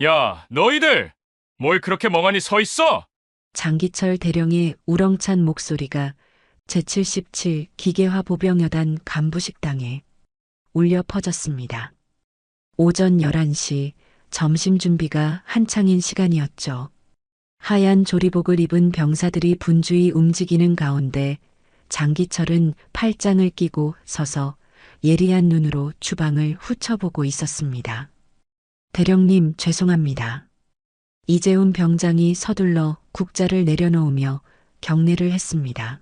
야, 너희들! 뭘 그렇게 멍하니 서 있어? 장기철 대령의 우렁찬 목소리가 제77 기계화 보병여단 간부식당에 울려 퍼졌습니다. 오전 11시 점심 준비가 한창인 시간이었죠. 하얀 조리복을 입은 병사들이 분주히 움직이는 가운데 장기철은 팔짱을 끼고 서서 예리한 눈으로 주방을 훑어보고 있었습니다. 대령님, 죄송합니다. 이재훈 병장이 서둘러 국자를 내려놓으며 경례를 했습니다.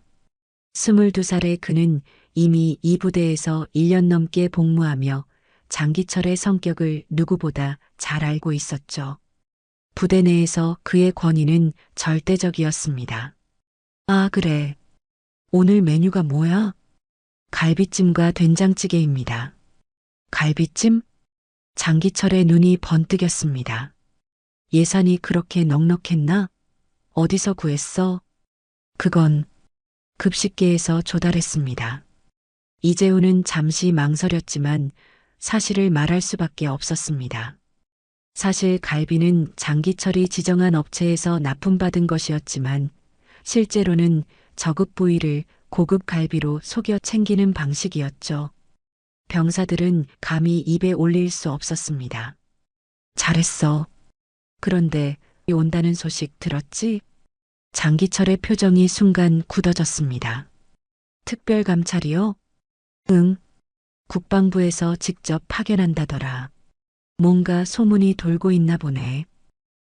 22살의 그는 이미 이 부대에서 1년 넘게 복무하며 장기철의 성격을 누구보다 잘 알고 있었죠. 부대 내에서 그의 권위는 절대적이었습니다. 아, 그래. 오늘 메뉴가 뭐야? 갈비찜과 된장찌개입니다. 갈비찜? 장기철의 눈이 번뜩였습니다. 예산이 그렇게 넉넉했나? 어디서 구했어? 그건 급식계에서 조달했습니다. 이재훈은 잠시 망설였지만 사실을 말할 수밖에 없었습니다. 사실 갈비는 장기철이 지정한 업체에서 납품받은 것이었지만 실제로는 저급 부위를 고급 갈비로 속여 챙기는 방식이었죠. 병사들은 감히 입에 올릴 수 없었습니다. 잘했어. 그런데 온다는 소식 들었지? 장기철의 표정이 순간 굳어졌습니다. 특별감찰이요? 응. 국방부에서 직접 파견한다더라. 뭔가 소문이 돌고 있나 보네.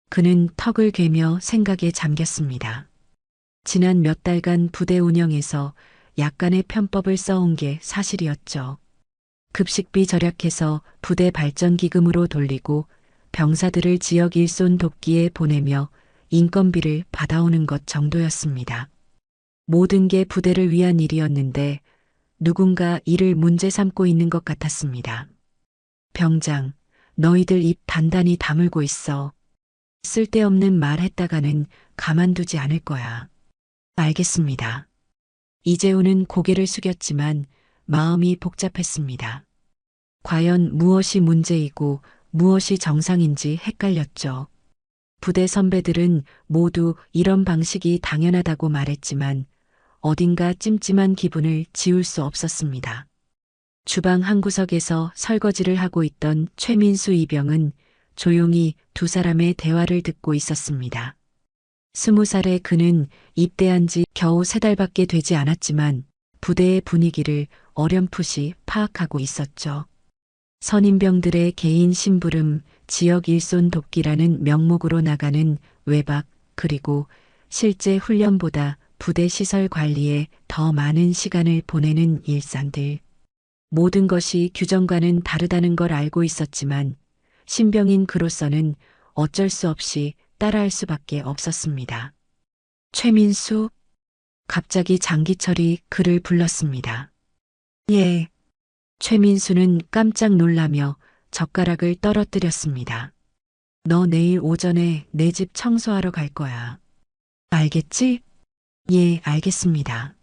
그는 턱을 괴며 생각에 잠겼습니다. 지난 몇 달간 부대 운영에서 약간의 편법을 써온 게 사실이었죠. 급식비 절약해서 부대 발전 기금으로 돌리고 병사들을 지역 일손 돕기에 보내며 인건비를 받아오는 것 정도였습니다. 모든 게 부대를 위한 일이었는데 누군가 이를 문제 삼고 있는 것 같았습니다. 병장, 너희들 입 단단히 다물고 있어. 쓸데없는 말 했다가는 가만두지 않을 거야. 알겠습니다. 이재훈은 고개를 숙였지만 마음이 복잡했습니다. 과연 무엇이 문제이고 무엇이 정상인지 헷갈렸죠. 부대 선배들은 모두 이런 방식이 당연하다고 말했지만 어딘가 찜찜한 기분을 지울 수 없었습니다. 주방 한 구석에서 설거지를 하고 있던 최민수 이병은 조용히 두 사람의 대화를 듣고 있었습니다. 20살의 그는 입대한 지 겨우 3달밖에 되지 않았지만 부대의 분위기를 어렴풋이 파악하고 있었죠. 선임병들의 개인 심부름, 지역 일손 돕기라는 명목으로 나가는 외박, 그리고 실제 훈련보다 부대 시설 관리에 더 많은 시간을 보내는 일상들. 모든 것이 규정과는 다르다는 걸 알고 있었지만 신병인 그로서는 어쩔 수 없이 따라할 수밖에 없었습니다. 최민수? 갑자기 장기철이 그를 불렀습니다. 예. 최민수는 깜짝 놀라며 젓가락을 떨어뜨렸습니다. 너 내일 오전에 내 집 청소하러 갈 거야. 알겠지? 예, 알겠습니다.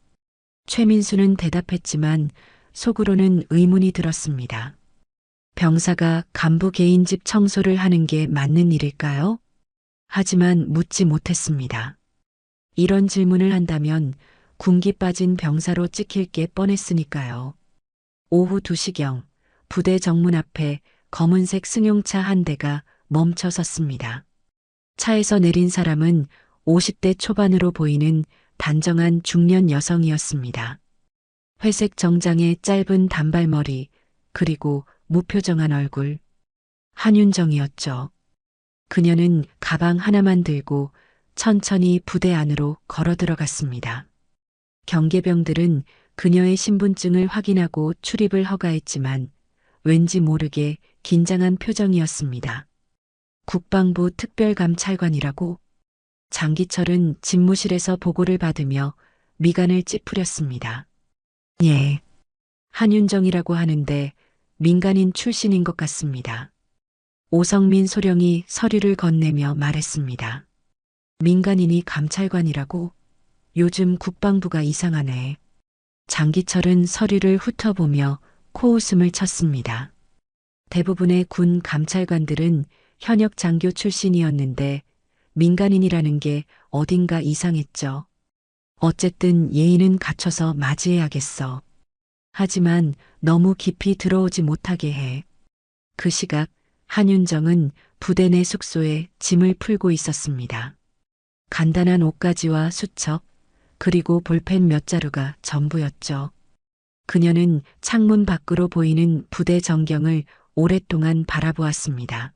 최민수는 대답했지만 속으로는 의문이 들었습니다. 병사가 간부 개인 집 청소를 하는 게 맞는 일일까요? 하지만 묻지 못했습니다. 이런 질문을 한다면 군기 빠진 병사로 찍힐 게 뻔했으니까요. 오후 2시경 부대 정문 앞에 검은색 승용차 한 대가 멈춰 섰습니다. 차에서 내린 사람은 50대 초반으로 보이는 단정한 중년 여성이었습니다. 회색 정장에 짧은 단발머리, 그리고 무표정한 얼굴. 한윤정이었죠. 그녀는 가방 하나만 들고 천천히 부대 안으로 걸어 들어갔습니다. 경계병들은 그녀의 신분증을 확인하고 출입을 허가했지만 왠지 모르게 긴장한 표정이었습니다. 국방부 특별감찰관이라고? 장기철은 집무실에서 보고를 받으며 미간을 찌푸렸습니다. 예. 한윤정이라고 하는데 민간인 출신인 것 같습니다. 오성민 소령이 서류를 건네며 말했습니다. 민간인이 감찰관이라고? 요즘 국방부가 이상하네. 장기철은 서류를 훑어보며 코웃음을 쳤습니다. 대부분의 군 감찰관들은 현역 장교 출신이었는데 민간인이라는 게 어딘가 이상했죠. 어쨌든 예의는 갖춰서 맞이해야겠어. 하지만 너무 깊이 들어오지 못하게 해. 그 시각 한윤정은 부대 내 숙소에 짐을 풀고 있었습니다. 간단한 옷가지와 수첩, 그리고 볼펜 몇 자루가 전부였죠. 그녀는 창문 밖으로 보이는 부대 전경을 오랫동안 바라보았습니다.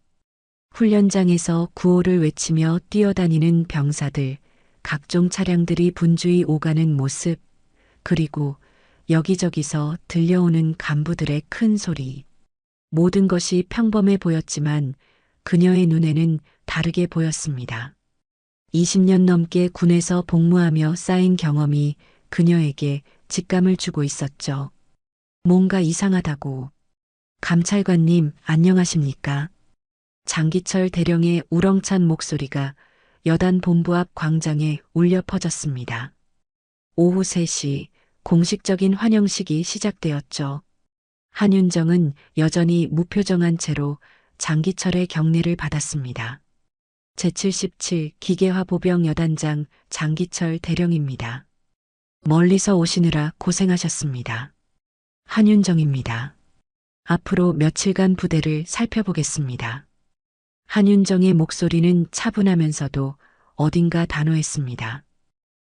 훈련장에서 구호를 외치며 뛰어다니는 병사들, 각종 차량들이 분주히 오가는 모습, 그리고 여기저기서 들려오는 간부들의 큰 소리. 모든 것이 평범해 보였지만 그녀의 눈에는 다르게 보였습니다. 20년 넘게 군에서 복무하며 쌓인 경험이 그녀에게 직감을 주고 있었죠. 뭔가 이상하다고. 감찰관님, 안녕하십니까? 장기철 대령의 우렁찬 목소리가 여단 본부 앞 광장에 울려 퍼졌습니다. 오후 3시 공식적인 환영식이 시작되었죠. 한윤정은 여전히 무표정한 채로 장기철의 경례를 받았습니다. 제77 기계화 보병 여단장 장기철 대령입니다. 멀리서 오시느라 고생하셨습니다. 한윤정입니다. 앞으로 며칠간 부대를 살펴보겠습니다. 한윤정의 목소리는 차분하면서도 어딘가 단호했습니다.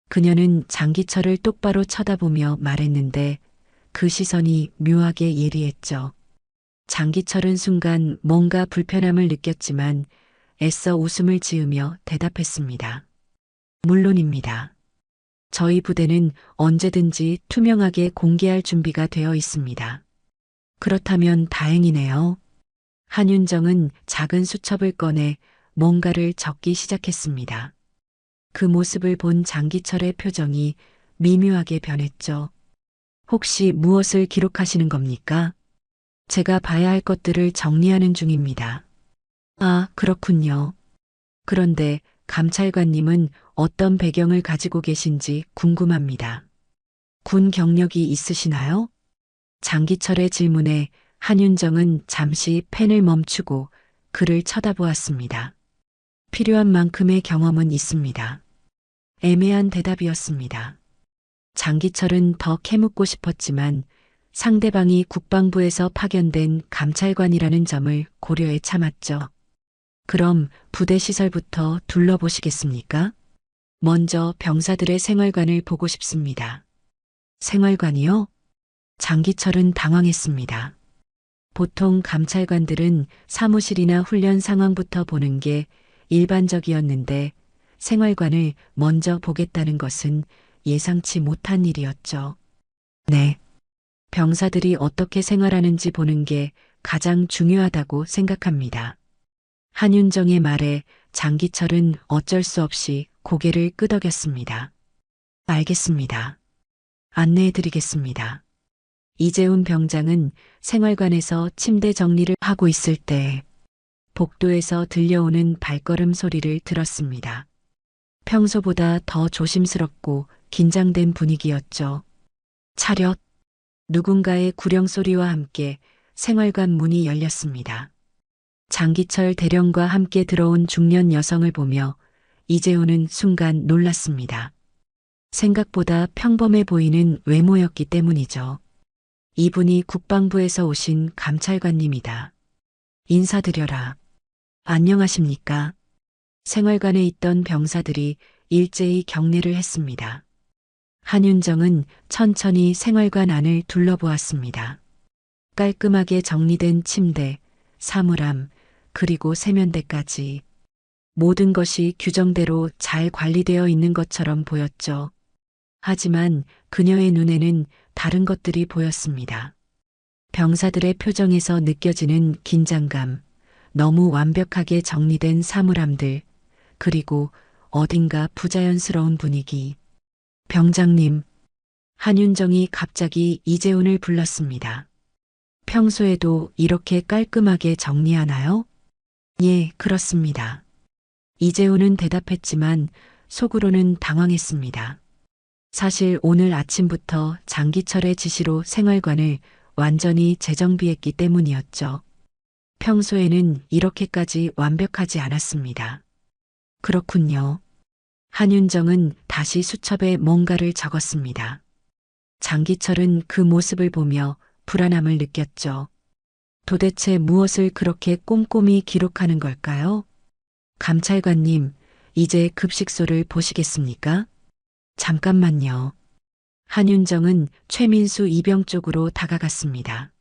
그녀는 장기철을 똑바로 쳐다보며 말했는데 그 시선이 묘하게 예리했죠. 장기철은 순간 뭔가 불편함을 느꼈지만 애써 웃음을 지으며 대답했습니다. 물론입니다. 저희 부대는 언제든지 투명하게 공개할 준비가 되어 있습니다. 그렇다면 다행이네요. 한윤정은 작은 수첩을 꺼내 뭔가를 적기 시작했습니다. 그 모습을 본 장기철의 표정이 미묘하게 변했죠. 혹시 무엇을 기록하시는 겁니까? 제가 봐야 할 것들을 정리하는 중입니다. 아, 그렇군요. 그런데 감찰관님은 어떤 배경을 가지고 계신지 궁금합니다. 군 경력이 있으시나요? 장기철의 질문에 한윤정은 잠시 펜을 멈추고 그를 쳐다보았습니다. 필요한 만큼의 경험은 있습니다. 애매한 대답이었습니다. 장기철은 더 캐묻고 싶었지만 상대방이 국방부에서 파견된 감찰관이라는 점을 고려해 참았죠. 그럼 부대 시설부터 둘러보시겠습니까? 먼저 병사들의 생활관을 보고 싶습니다. 생활관이요? 장기철은 당황했습니다. 보통 감찰관들은 사무실이나 훈련 상황부터 보는 게 일반적이었는데 생활관을 먼저 보겠다는 것은 예상치 못한 일이었죠. 네. 병사들이 어떻게 생활하는지 보는 게 가장 중요하다고 생각합니다. 한윤정의 말에 장기철은 어쩔 수 없이 고개를 끄덕였습니다. 알겠습니다. 안내해드리겠습니다. 이재훈 병장은 생활관에서 침대 정리를 하고 있을 때 복도에서 들려오는 발걸음 소리를 들었습니다. 평소보다 더 조심스럽고 긴장된 분위기였죠. 차렷! 누군가의 구령 소리와 함께 생활관 문이 열렸습니다. 장기철 대령과 함께 들어온 중년 여성을 보며 이재훈은 순간 놀랐습니다. 생각보다 평범해 보이는 외모였기 때문이죠. 이분이 국방부에서 오신 감찰관님이다. 인사드려라. 안녕하십니까? 생활관에 있던 병사들이 일제히 경례를 했습니다. 한윤정은 천천히 생활관 안을 둘러보았습니다. 깔끔하게 정리된 침대, 사물함, 그리고 세면대까지 모든 것이 규정대로 잘 관리되어 있는 것처럼 보였죠. 하지만 그녀의 눈에는 다른 것들이 보였습니다. 병사들의 표정에서 느껴지는 긴장감, 너무 완벽하게 정리된 사물함들, 그리고 어딘가 부자연스러운 분위기. 병장님, 한윤정이 갑자기 이재훈을 불렀습니다. 평소에도 이렇게 깔끔하게 정리하나요? 예, 그렇습니다. 이재훈은 대답했지만 속으로는 당황했습니다. 사실 오늘 아침부터 장기철의 지시로 생활관을 완전히 재정비했기 때문이었죠. 평소에는 이렇게까지 완벽하지 않았습니다. 그렇군요. 한윤정은 다시 수첩에 뭔가를 적었습니다. 장기철은 그 모습을 보며 불안함을 느꼈죠. 도대체 무엇을 그렇게 꼼꼼히 기록하는 걸까요? 감찰관님, 이제 급식소를 보시겠습니까? 잠깐만요. 한윤정은 최민수 이병 쪽으로 다가갔습니다.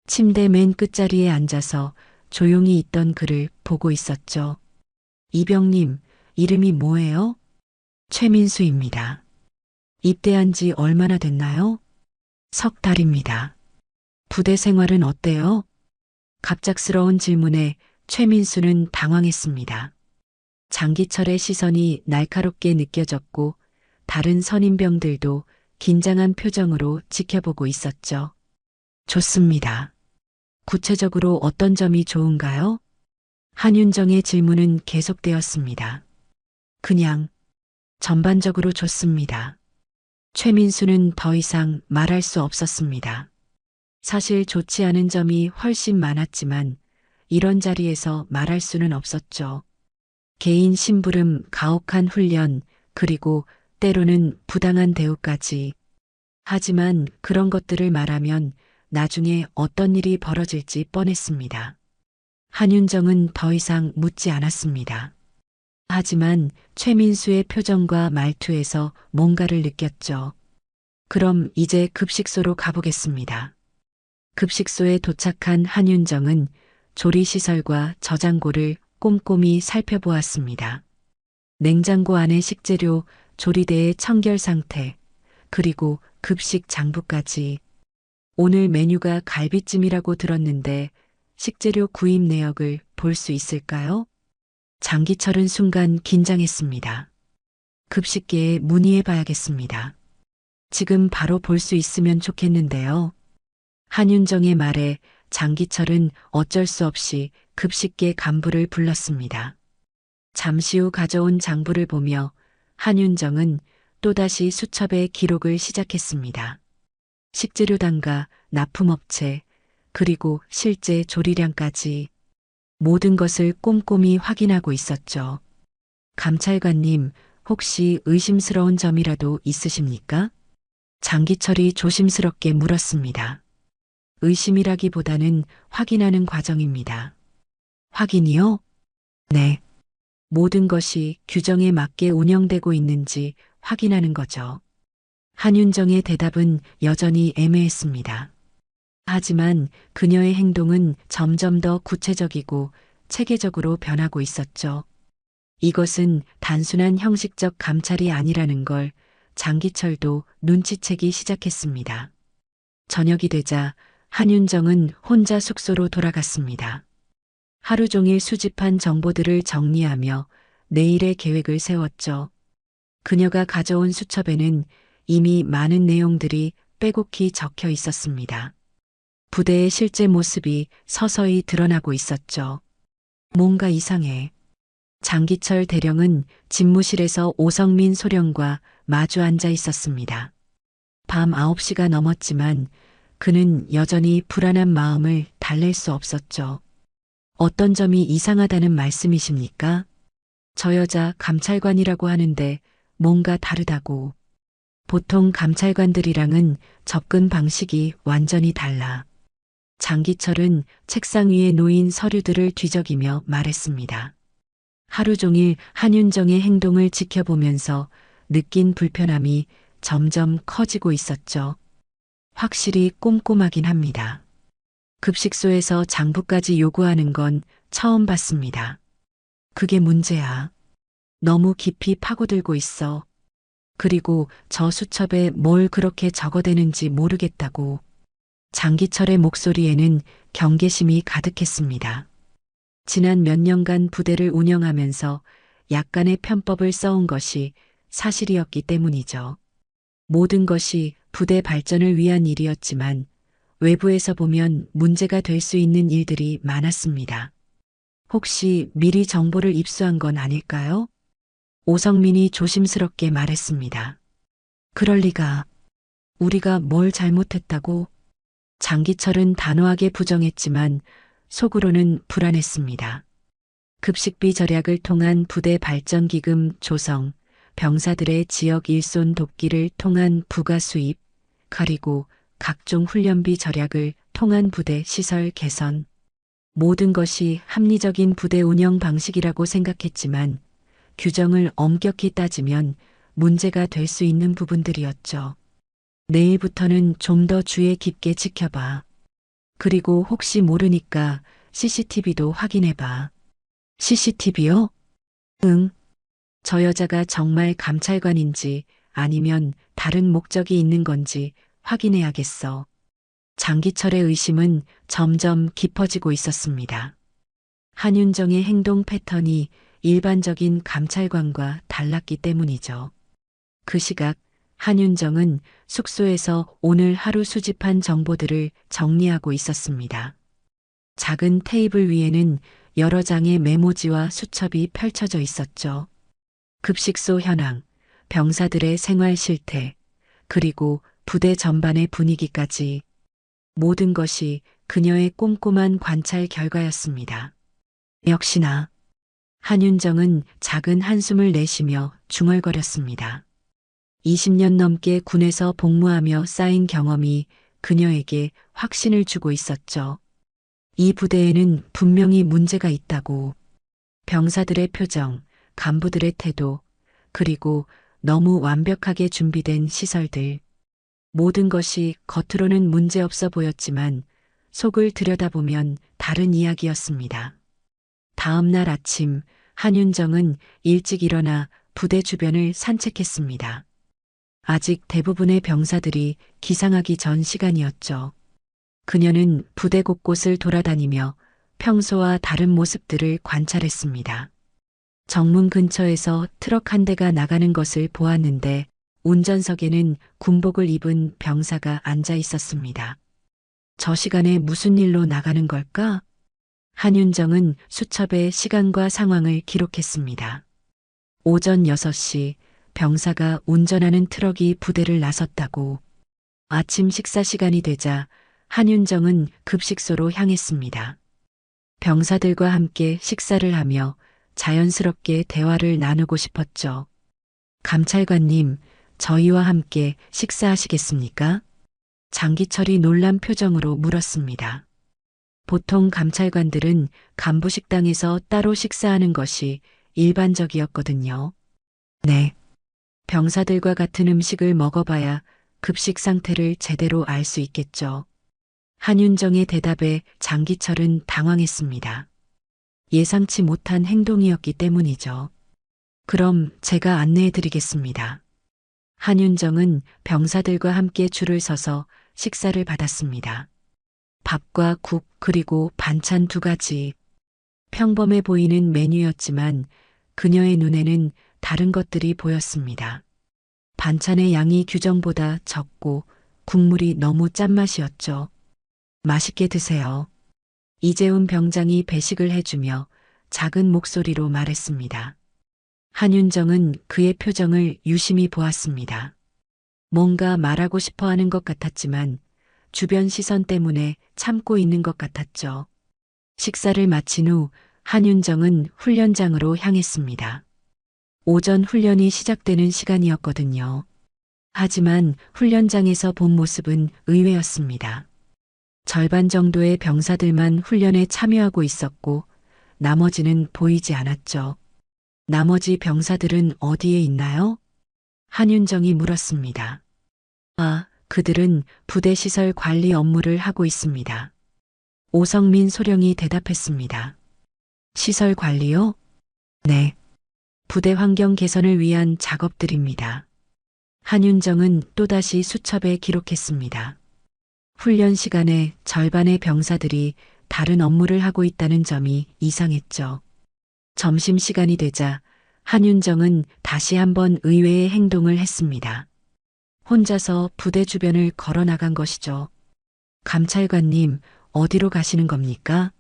침대 맨 끝자리에 앉아서 조용히 있던 그를 보고 있었죠. 이병님, 이름이 뭐예요? 최민수입니다. 입대한 지 얼마나 됐나요? 석 달입니다. 부대 생활은 어때요? 갑작스러운 질문에 최민수는 당황했습니다. 장기철의 시선이 날카롭게 느껴졌고 다른 선임병들도 긴장한 표정으로 지켜보고 있었죠. 좋습니다. 구체적으로 어떤 점이 좋은가요? 한윤정의 질문은 계속되었습니다. 그냥 전반적으로 좋습니다. 최민수는 더 이상 말할 수 없었습니다. 사실 좋지 않은 점이 훨씬 많았지만 이런 자리에서 말할 수는 없었죠. 개인 심부름, 가혹한 훈련, 그리고 때로는 부당한 대우까지. 하지만 그런 것들을 말하면 나중에 어떤 일이 벌어질지 뻔했습니다. 한윤정은 더 이상 묻지 않았습니다. 하지만 최민수의 표정과 말투에서 뭔가를 느꼈죠. 그럼 이제 급식소로 가보겠습니다. 급식소에 도착한 한윤정은 조리시설과 저장고를 꼼꼼히 살펴보았습니다. 냉장고 안의 식재료, 조리대의 청결 상태, 그리고 급식 장부까지. 오늘 메뉴가 갈비찜이라고 들었는데 식재료 구입 내역을 볼 수 있을까요? 장기철은 순간 긴장했습니다. 급식계에 문의해 봐야겠습니다. 지금 바로 볼 수 있으면 좋겠는데요. 한윤정의 말에 장기철은 어쩔 수 없이 급식계 간부를 불렀습니다. 잠시 후 가져온 장부를 보며 한윤정은 또다시 수첩에 기록을 시작했습니다. 식재료 단가, 납품업체, 그리고 실제 조리량까지 모든 것을 꼼꼼히 확인하고 있었죠. 감찰관님, 혹시 의심스러운 점이라도 있으십니까? 장기철이 조심스럽게 물었습니다. 의심이라기보다는 확인하는 과정입니다. 확인이요? 네. 모든 것이 규정에 맞게 운영되고 있는지 확인하는 거죠. 한윤정의 대답은 여전히 애매했습니다. 하지만 그녀의 행동은 점점 더 구체적이고 체계적으로 변하고 있었죠. 이것은 단순한 형식적 감찰이 아니라는 걸 장기철도 눈치채기 시작했습니다. 저녁이 되자 한윤정은 혼자 숙소로 돌아갔습니다. 하루 종일 수집한 정보들을 정리하며 내일의 계획을 세웠죠. 그녀가 가져온 수첩에는 이미 많은 내용들이 빼곡히 적혀 있었습니다. 부대의 실제 모습이 서서히 드러나고 있었죠. 뭔가 이상해. 장기철 대령은 집무실에서 오성민 소령과 마주 앉아 있었습니다. 밤 9시가 넘었지만 그는 여전히 불안한 마음을 달랠 수 없었죠. 어떤 점이 이상하다는 말씀이십니까? 저 여자 감찰관이라고 하는데 뭔가 다르다고. 보통 감찰관들이랑은 접근 방식이 완전히 달라. 장기철은 책상 위에 놓인 서류들을 뒤적이며 말했습니다. 하루 종일 한윤정의 행동을 지켜보면서 느낀 불편함이 점점 커지고 있었죠. 확실히 꼼꼼하긴 합니다. 급식소에서 장부까지 요구하는 건 처음 봤습니다. 그게 문제야. 너무 깊이 파고들고 있어. 그리고 저 수첩에 뭘 그렇게 적어대는지 모르겠다고. 장기철의 목소리에는 경계심이 가득했습니다. 지난 몇 년간 부대를 운영하면서 약간의 편법을 써온 것이 사실이었기 때문이죠. 모든 것이 부대 발전을 위한 일이었지만 외부에서 보면 문제가 될 수 있는 일들이 많았습니다. 혹시 미리 정보를 입수한 건 아닐까요? 오성민이 조심스럽게 말했습니다. 그럴 리가. 우리가 뭘 잘못했다고? 장기철은 단호하게 부정했지만 속으로는 불안했습니다. 급식비 절약을 통한 부대 발전 기금 조성, 병사들의 지역 일손 돕기를 통한 부가 수입, 그리고 각종 훈련비 절약을 통한 부대 시설 개선. 모든 것이 합리적인 부대 운영 방식이라고 생각했지만 규정을 엄격히 따지면 문제가 될 수 있는 부분들이었죠. 내일부터는 좀 더 주의 깊게 지켜봐. 그리고 혹시 모르니까 CCTV도 확인해봐. CCTV요? 응. 저 여자가 정말 감찰관인지 아니면 다른 목적이 있는 건지 확인해야겠어. 장기철의 의심은 점점 깊어지고 있었습니다. 한윤정의 행동 패턴이 일반적인 감찰관과 달랐기 때문이죠. 그 시각 한윤정은 숙소에서 오늘 하루 수집한 정보들을 정리하고 있었습니다. 작은 테이블 위에는 여러 장의 메모지와 수첩이 펼쳐져 있었죠. 급식소 현황, 병사들의 생활 실태, 그리고 부대 전반의 분위기까지 모든 것이 그녀의 꼼꼼한 관찰 결과였습니다. 역시나 한윤정은 작은 한숨을 내쉬며 중얼거렸습니다. 20년 넘게 군에서 복무하며 쌓인 경험이 그녀에게 확신을 주고 있었죠. 이 부대에는 분명히 문제가 있다고. 병사들의 표정, 간부들의 태도, 그리고 너무 완벽하게 준비된 시설들. 모든 것이 겉으로는 문제없어 보였지만 속을 들여다보면 다른 이야기였습니다. 다음 날 아침 한윤정은 일찍 일어나 부대 주변을 산책했습니다. 아직 대부분의 병사들이 기상하기 전 시간이었죠. 그녀는 부대 곳곳을 돌아다니며 평소와 다른 모습들을 관찰했습니다. 정문 근처에서 트럭 한 대가 나가는 것을 보았는데 운전석에는 군복을 입은 병사가 앉아 있었습니다. 저 시간에 무슨 일로 나가는 걸까? 한윤정은 수첩에 시간과 상황을 기록했습니다. 오전 6시 병사가 운전하는 트럭이 부대를 나섰다고. 아침 식사 시간이 되자 한윤정은 급식소로 향했습니다. 병사들과 함께 식사를 하며 자연스럽게 대화를 나누고 싶었죠. 감찰관님, 저희와 함께 식사하시겠습니까? 장기철이 놀란 표정으로 물었습니다. 보통 감찰관들은 간부 식당에서 따로 식사하는 것이 일반적이었거든요. 네. 병사들과 같은 음식을 먹어봐야 급식 상태를 제대로 알 수 있겠죠. 한윤정의 대답에 장기철은 당황했습니다. 예상치 못한 행동이었기 때문이죠. 그럼 제가 안내해 드리겠습니다. 한윤정은 병사들과 함께 줄을 서서 식사를 받았습니다. 밥과 국 그리고 반찬 2가지. 평범해 보이는 메뉴였지만 그녀의 눈에는 다른 것들이 보였습니다. 반찬의 양이 규정보다 적고 국물이 너무 짠맛이었죠. 맛있게 드세요. 이재훈 병장이 배식을 해주며 작은 목소리로 말했습니다. 한윤정은 그의 표정을 유심히 보았습니다. 뭔가 말하고 싶어 하는 것 같았지만 주변 시선 때문에 참고 있는 것 같았죠. 식사를 마친 후 한윤정은 훈련장으로 향했습니다. 오전 훈련이 시작되는 시간이었거든요. 하지만 훈련장에서 본 모습은 의외였습니다. 절반 정도의 병사들만 훈련에 참여하고 있었고 나머지는 보이지 않았죠. 나머지 병사들은 어디에 있나요? 한윤정이 물었습니다. 아, 그들은 부대 시설 관리 업무를 하고 있습니다. 오성민 소령이 대답했습니다. 시설 관리요? 네. 부대 환경 개선을 위한 작업들입니다. 한윤정은 또다시 수첩에 기록했습니다. 훈련 시간에 절반의 병사들이 다른 업무를 하고 있다는 점이 이상했죠. 점심시간이 되자 한윤정은 다시 한번 의외의 행동을 했습니다. 혼자서 부대 주변을 걸어 나간 것이죠. 감찰관님, 어디로 가시는 겁니까?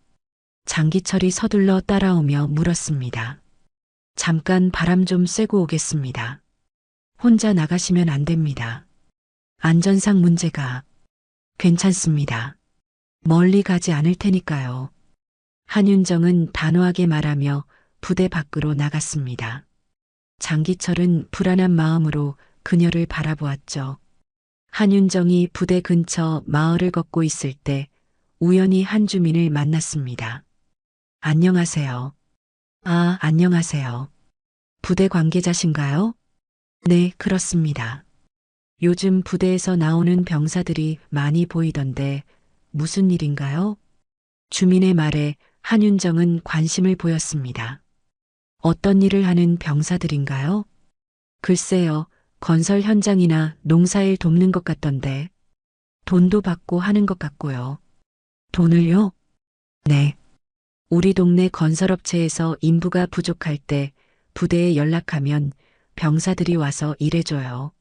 장기철이 서둘러 따라오며 물었습니다. 잠깐 바람 좀 쐬고 오겠습니다. 혼자 나가시면 안 됩니다. 안전상 문제가. 괜찮습니다. 멀리 가지 않을 테니까요. 한윤정은 단호하게 말하며 부대 밖으로 나갔습니다. 장기철은 불안한 마음으로 그녀를 바라보았죠. 한윤정이 부대 근처 마을을 걷고 있을 때 우연히 한 주민을 만났습니다. 안녕하세요. 아, 안녕하세요. 부대 관계자신가요? 네, 그렇습니다. 요즘 부대에서 나오는 병사들이 많이 보이던데 무슨 일인가요? 주민의 말에 한윤정은 관심을 보였습니다. 어떤 일을 하는 병사들인가요? 글쎄요, 건설 현장이나 농사일 돕는 것 같던데 돈도 받고 하는 것 같고요. 돈을요? 네. 우리 동네 건설업체에서 인부가 부족할 때 부대에 연락하면 병사들이 와서 일해줘요.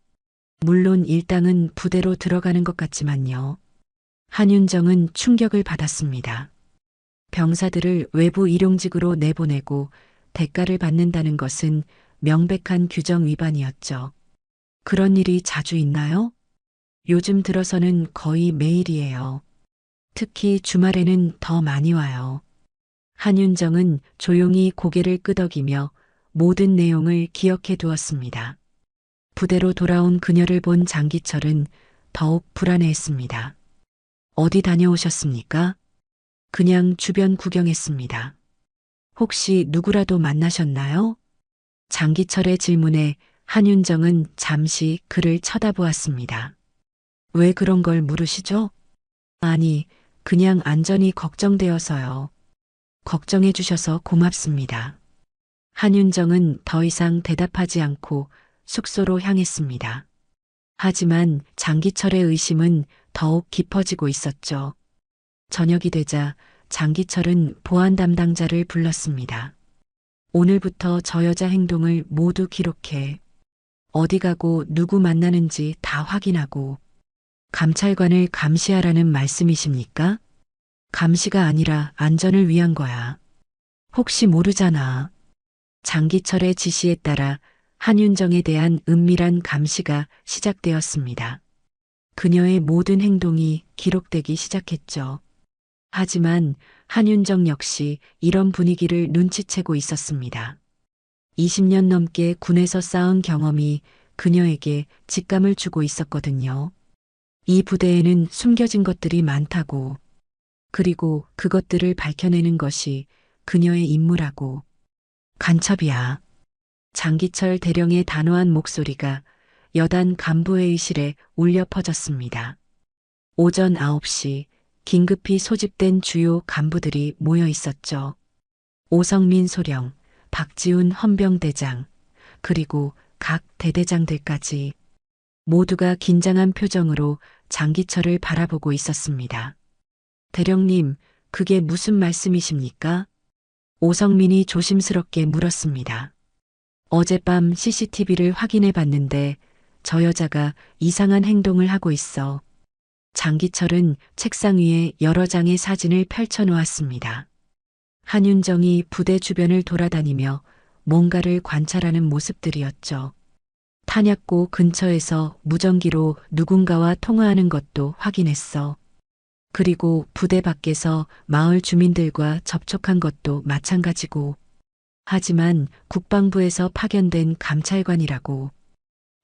물론 일당은 부대로 들어가는 것 같지만요. 한윤정은 충격을 받았습니다. 병사들을 외부 일용직으로 내보내고 대가를 받는다는 것은 명백한 규정 위반이었죠. 그런 일이 자주 있나요? 요즘 들어서는 거의 매일이에요. 특히 주말에는 더 많이 와요. 한윤정은 조용히 고개를 끄덕이며 모든 내용을 기억해 두었습니다. 부대로 돌아온 그녀를 본 장기철은 더욱 불안해했습니다. 어디 다녀오셨습니까? 그냥 주변 구경했습니다. 혹시 누구라도 만나셨나요? 장기철의 질문에 한윤정은 잠시 그를 쳐다보았습니다. 왜 그런 걸 물으시죠? 아니, 그냥 안전이 걱정되어서요. 걱정해 주셔서 고맙습니다. 한윤정은 더 이상 대답하지 않고 숙소로 향했습니다. 하지만 장기철의 의심은 더욱 깊어지고 있었죠. 저녁이 되자 장기철은 보안 담당자를 불렀습니다. 오늘부터 저 여자 행동을 모두 기록해. 어디 가고 누구 만나는지 다 확인하고. 감찰관을 감시하라는 말씀이십니까? 감시가 아니라 안전을 위한 거야. 혹시 모르잖아. 장기철의 지시에 따라 한윤정에 대한 은밀한 감시가 시작되었습니다. 그녀의 모든 행동이 기록되기 시작했죠. 하지만 한윤정 역시 이런 분위기를 눈치채고 있었습니다. 20년 넘게 군에서 쌓은 경험이 그녀에게 직감을 주고 있었거든요. 이 부대에는 숨겨진 것들이 많다고. 그리고 그것들을 밝혀내는 것이 그녀의 임무라고. 간첩이야. 장기철 대령의 단호한 목소리가 여단 간부회의실에 울려 퍼졌습니다. 오전 9시 긴급히 소집된 주요 간부들이 모여 있었죠. 오성민 소령, 박지훈 헌병대장, 그리고 각 대대장들까지 모두가 긴장한 표정으로 장기철을 바라보고 있었습니다. 대령님, 그게 무슨 말씀이십니까? 오성민이 조심스럽게 물었습니다. 어젯밤 CCTV를 확인해 봤는데 저 여자가 이상한 행동을 하고 있어. 장기철은 책상 위에 여러 장의 사진을 펼쳐 놓았습니다. 한윤정이 부대 주변을 돌아다니며 뭔가를 관찰하는 모습들이었죠. 탄약고 근처에서 무전기로 누군가와 통화하는 것도 확인했어. 그리고 부대 밖에서 마을 주민들과 접촉한 것도 마찬가지고. 하지만 국방부에서 파견된 감찰관이라고.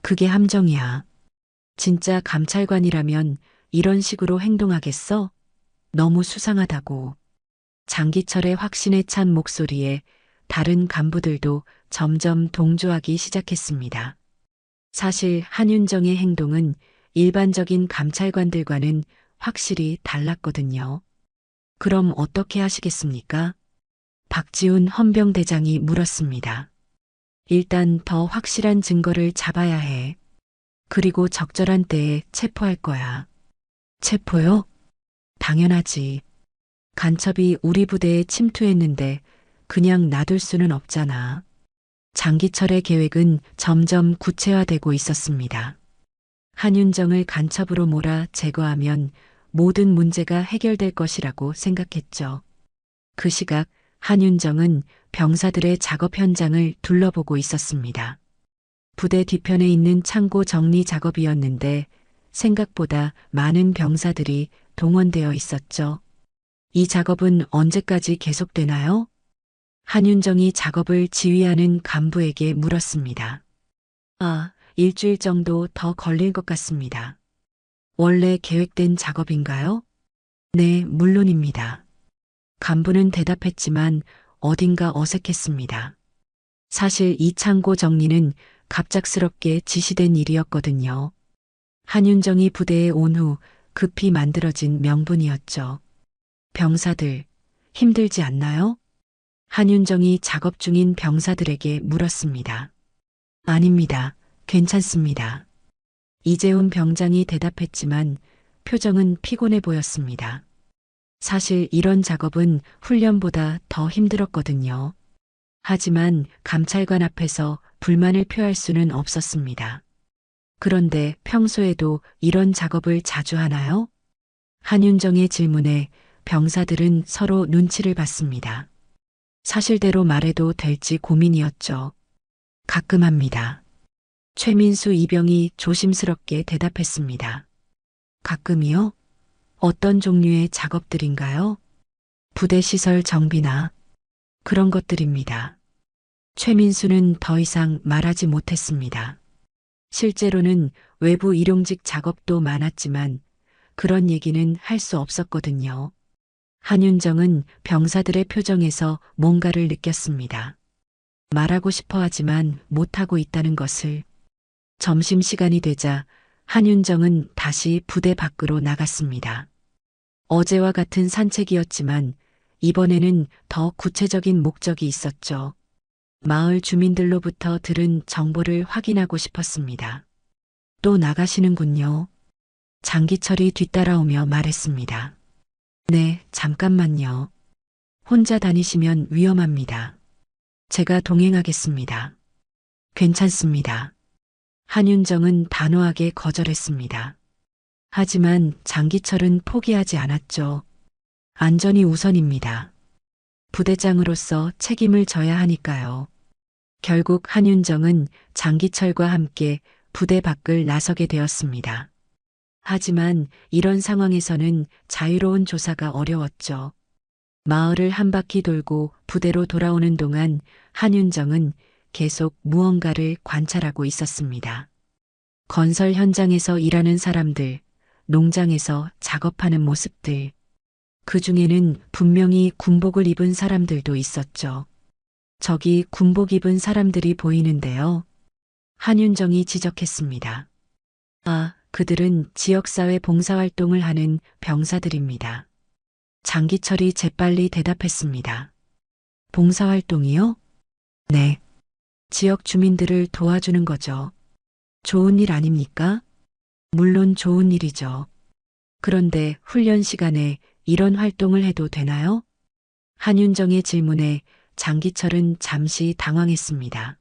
그게 함정이야. 진짜 감찰관이라면 이런 식으로 행동하겠어? 너무 수상하다고. 장기철의 확신에 찬 목소리에 다른 간부들도 점점 동조하기 시작했습니다. 사실 한윤정의 행동은 일반적인 감찰관들과는 확실히 달랐거든요. 그럼 어떻게 하시겠습니까? 박지훈 헌병대장이 물었습니다. 일단 더 확실한 증거를 잡아야 해. 그리고 적절한 때에 체포할 거야. 체포요? 당연하지. 간첩이 우리 부대에 침투했는데 그냥 놔둘 수는 없잖아. 장기철의 계획은 점점 구체화되고 있었습니다. 한윤정을 간첩으로 몰아 제거하면 모든 문제가 해결될 것이라고 생각했죠. 그 시각 한윤정은 병사들의 작업 현장을 둘러보고 있었습니다. 부대 뒤편에 있는 창고 정리 작업이었는데 생각보다 많은 병사들이 동원되어 있었죠. 이 작업은 언제까지 계속되나요? 한윤정이 작업을 지휘하는 간부에게 물었습니다. 일주일 정도 더 걸릴 것 같습니다. 원래 계획된 작업인가요? 네, 물론입니다. 간부는 대답했지만 어딘가 어색했습니다. 사실 이 창고 정리는 갑작스럽게 지시된 일이었거든요. 한윤정이 부대에 온 후 급히 만들어진 명분이었죠. 병사들, 힘들지 않나요? 한윤정이 작업 중인 병사들에게 물었습니다. 아닙니다. 괜찮습니다. 이재훈 병장이 대답했지만 표정은 피곤해 보였습니다. 사실 이런 작업은 훈련보다 더 힘들었거든요. 하지만 감찰관 앞에서 불만을 표할 수는 없었습니다. 그런데 평소에도 이런 작업을 자주 하나요? 한윤정의 질문에 병사들은 서로 눈치를 봤습니다. 사실대로 말해도 될지 고민이었죠. 가끔 합니다. 최민수 이병이 조심스럽게 대답했습니다. 가끔이요? 어떤 종류의 작업들인가요? 부대 시설 정비나 그런 것들입니다. 최민수는 더 이상 말하지 못했습니다. 실제로는 외부 일용직 작업도 많았지만 그런 얘기는 할 수 없었거든요. 한윤정은 병사들의 표정에서 뭔가를 느꼈습니다. 말하고 싶어 하지만 못하고 있다는 것을. 점심시간이 되자 한윤정은 다시 부대 밖으로 나갔습니다. 어제와 같은 산책이었지만 이번에는 더 구체적인 목적이 있었죠. 마을 주민들로부터 들은 정보를 확인하고 싶었습니다. 또 나가시는군요. 장기철이 뒤따라오며 말했습니다. 네, 잠깐만요. 혼자 다니시면 위험합니다. 제가 동행하겠습니다. 괜찮습니다. 한윤정은 단호하게 거절했습니다. 하지만 장기철은 포기하지 않았죠. 안전이 우선입니다. 부대장으로서 책임을 져야 하니까요. 결국 한윤정은 장기철과 함께 부대 밖을 나서게 되었습니다. 하지만 이런 상황에서는 자유로운 조사가 어려웠죠. 마을을 한 바퀴 돌고 부대로 돌아오는 동안 한윤정은 계속 무언가를 관찰하고 있었습니다. 건설 현장에서 일하는 사람들, 농장에서 작업하는 모습들, 그 중에는 분명히 군복을 입은 사람들도 있었죠. 저기 군복 입은 사람들이 보이는데요. 한윤정이 지적했습니다. 그들은 지역사회 봉사활동을 하는 병사들입니다. 장기철이 재빨리 대답했습니다. 봉사활동이요? 네. 지역 주민들을 도와주는 거죠. 좋은 일 아닙니까? 물론 좋은 일이죠. 그런데 훈련 시간에 이런 활동을 해도 되나요? 한윤정의 질문에 장기철은 잠시 당황했습니다.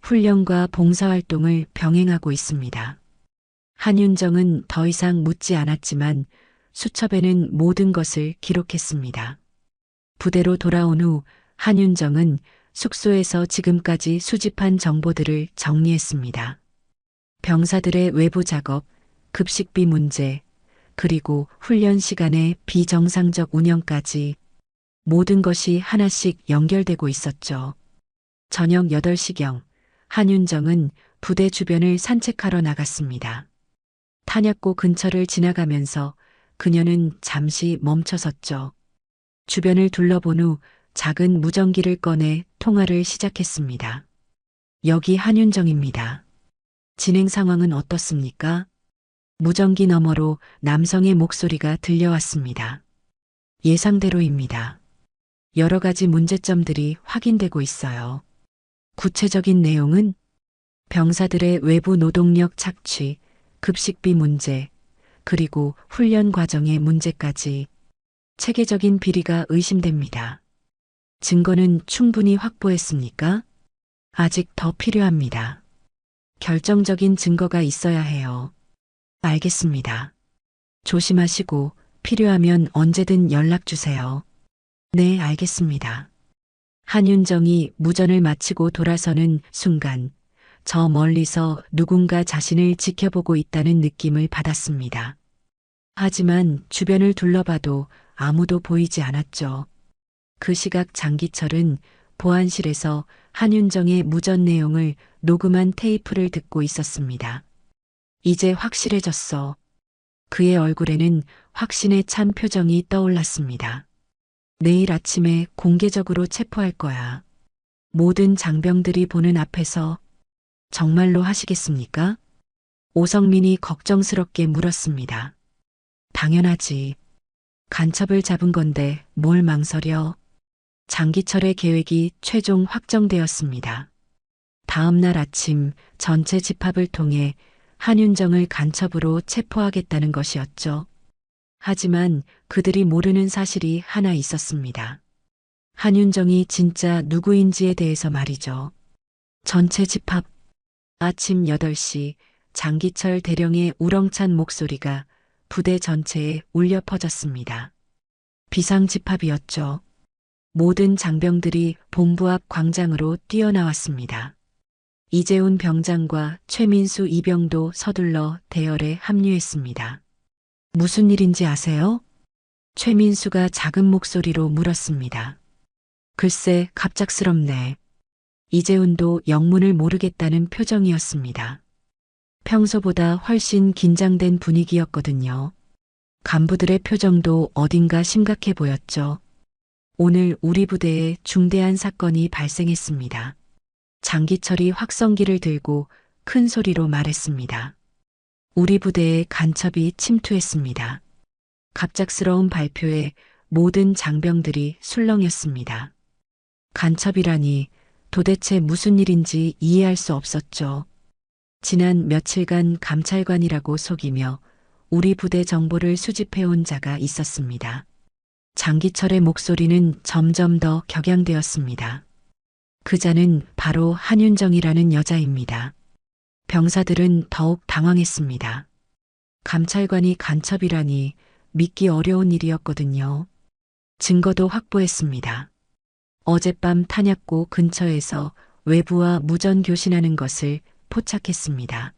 훈련과 봉사활동을 병행하고 있습니다. 한윤정은 더 이상 묻지 않았지만 수첩에는 모든 것을 기록했습니다. 부대로 돌아온 후 한윤정은 숙소에서 지금까지 수집한 정보들을 정리했습니다. 병사들의 외부 작업, 급식비 문제, 그리고 훈련 시간의 비정상적 운영까지 모든 것이 하나씩 연결되고 있었죠. 저녁 8시경 한윤정은 부대 주변을 산책하러 나갔습니다. 탄약고 근처를 지나가면서 그녀는 잠시 멈춰섰죠. 주변을 둘러본 후 작은 무전기를 꺼내 통화를 시작했습니다. 여기 한윤정입니다. 진행 상황은 어떻습니까? 무전기 너머로 남성의 목소리가 들려왔습니다. 예상대로입니다. 여러 가지 문제점들이 확인되고 있어요. 구체적인 내용은 병사들의 외부 노동력 착취, 급식비 문제, 그리고 훈련 과정의 문제까지 체계적인 비리가 의심됩니다. 증거는 충분히 확보했습니까? 아직 더 필요합니다. 결정적인 증거가 있어야 해요. 알겠습니다. 조심하시고 필요하면 언제든 연락 주세요. 네, 알겠습니다. 한윤정이 무전을 마치고 돌아서는 순간 저 멀리서 누군가 자신을 지켜보고 있다는 느낌을 받았습니다. 하지만 주변을 둘러봐도 아무도 보이지 않았죠. 그 시각 장기철은 보안실에서 한윤정의 무전 내용을 녹음한 테이프를 듣고 있었습니다. 이제 확실해졌어. 그의 얼굴에는 확신에 찬 표정이 떠올랐습니다. 내일 아침에 공개적으로 체포할 거야. 모든 장병들이 보는 앞에서. 정말로 하시겠습니까? 오성민이 걱정스럽게 물었습니다. 당연하지. 간첩을 잡은 건데 뭘 망설여. 장기철의 계획이 최종 확정되었습니다. 다음 날 아침 전체 집합을 통해 한윤정을 간첩으로 체포하겠다는 것이었죠. 하지만 그들이 모르는 사실이 하나 있었습니다. 한윤정이 진짜 누구인지에 대해서 말이죠. 전체 집합. 아침 8시 장기철 대령의 우렁찬 목소리가 부대 전체에 울려 퍼졌습니다. 비상집합이었죠. 모든 장병들이 본부 앞 광장으로 뛰어나왔습니다. 이재훈 병장과 최민수 이병도 서둘러 대열에 합류했습니다. 무슨 일인지 아세요? 최민수가 작은 목소리로 물었습니다. 글쎄, 갑작스럽네. 이재훈도 영문을 모르겠다는 표정이었습니다. 평소보다 훨씬 긴장된 분위기였거든요. 간부들의 표정도 어딘가 심각해 보였죠. 오늘 우리 부대에 중대한 사건이 발생했습니다. 장기철이 확성기를 들고 큰 소리로 말했습니다. 우리 부대에 간첩이 침투했습니다. 갑작스러운 발표에 모든 장병들이 술렁였습니다. 간첩이라니 도대체 무슨 일인지 이해할 수 없었죠. 지난 며칠간 감찰관이라고 속이며 우리 부대 정보를 수집해온 자가 있었습니다. 장기철의 목소리는 점점 더 격양되었습니다. 그 자는 바로 한윤정이라는 여자입니다. 병사들은 더욱 당황했습니다. 감찰관이 간첩이라니 믿기 어려운 일이었거든요. 증거도 확보했습니다. 어젯밤 탄약고 근처에서 외부와 무전 교신하는 것을 포착했습니다.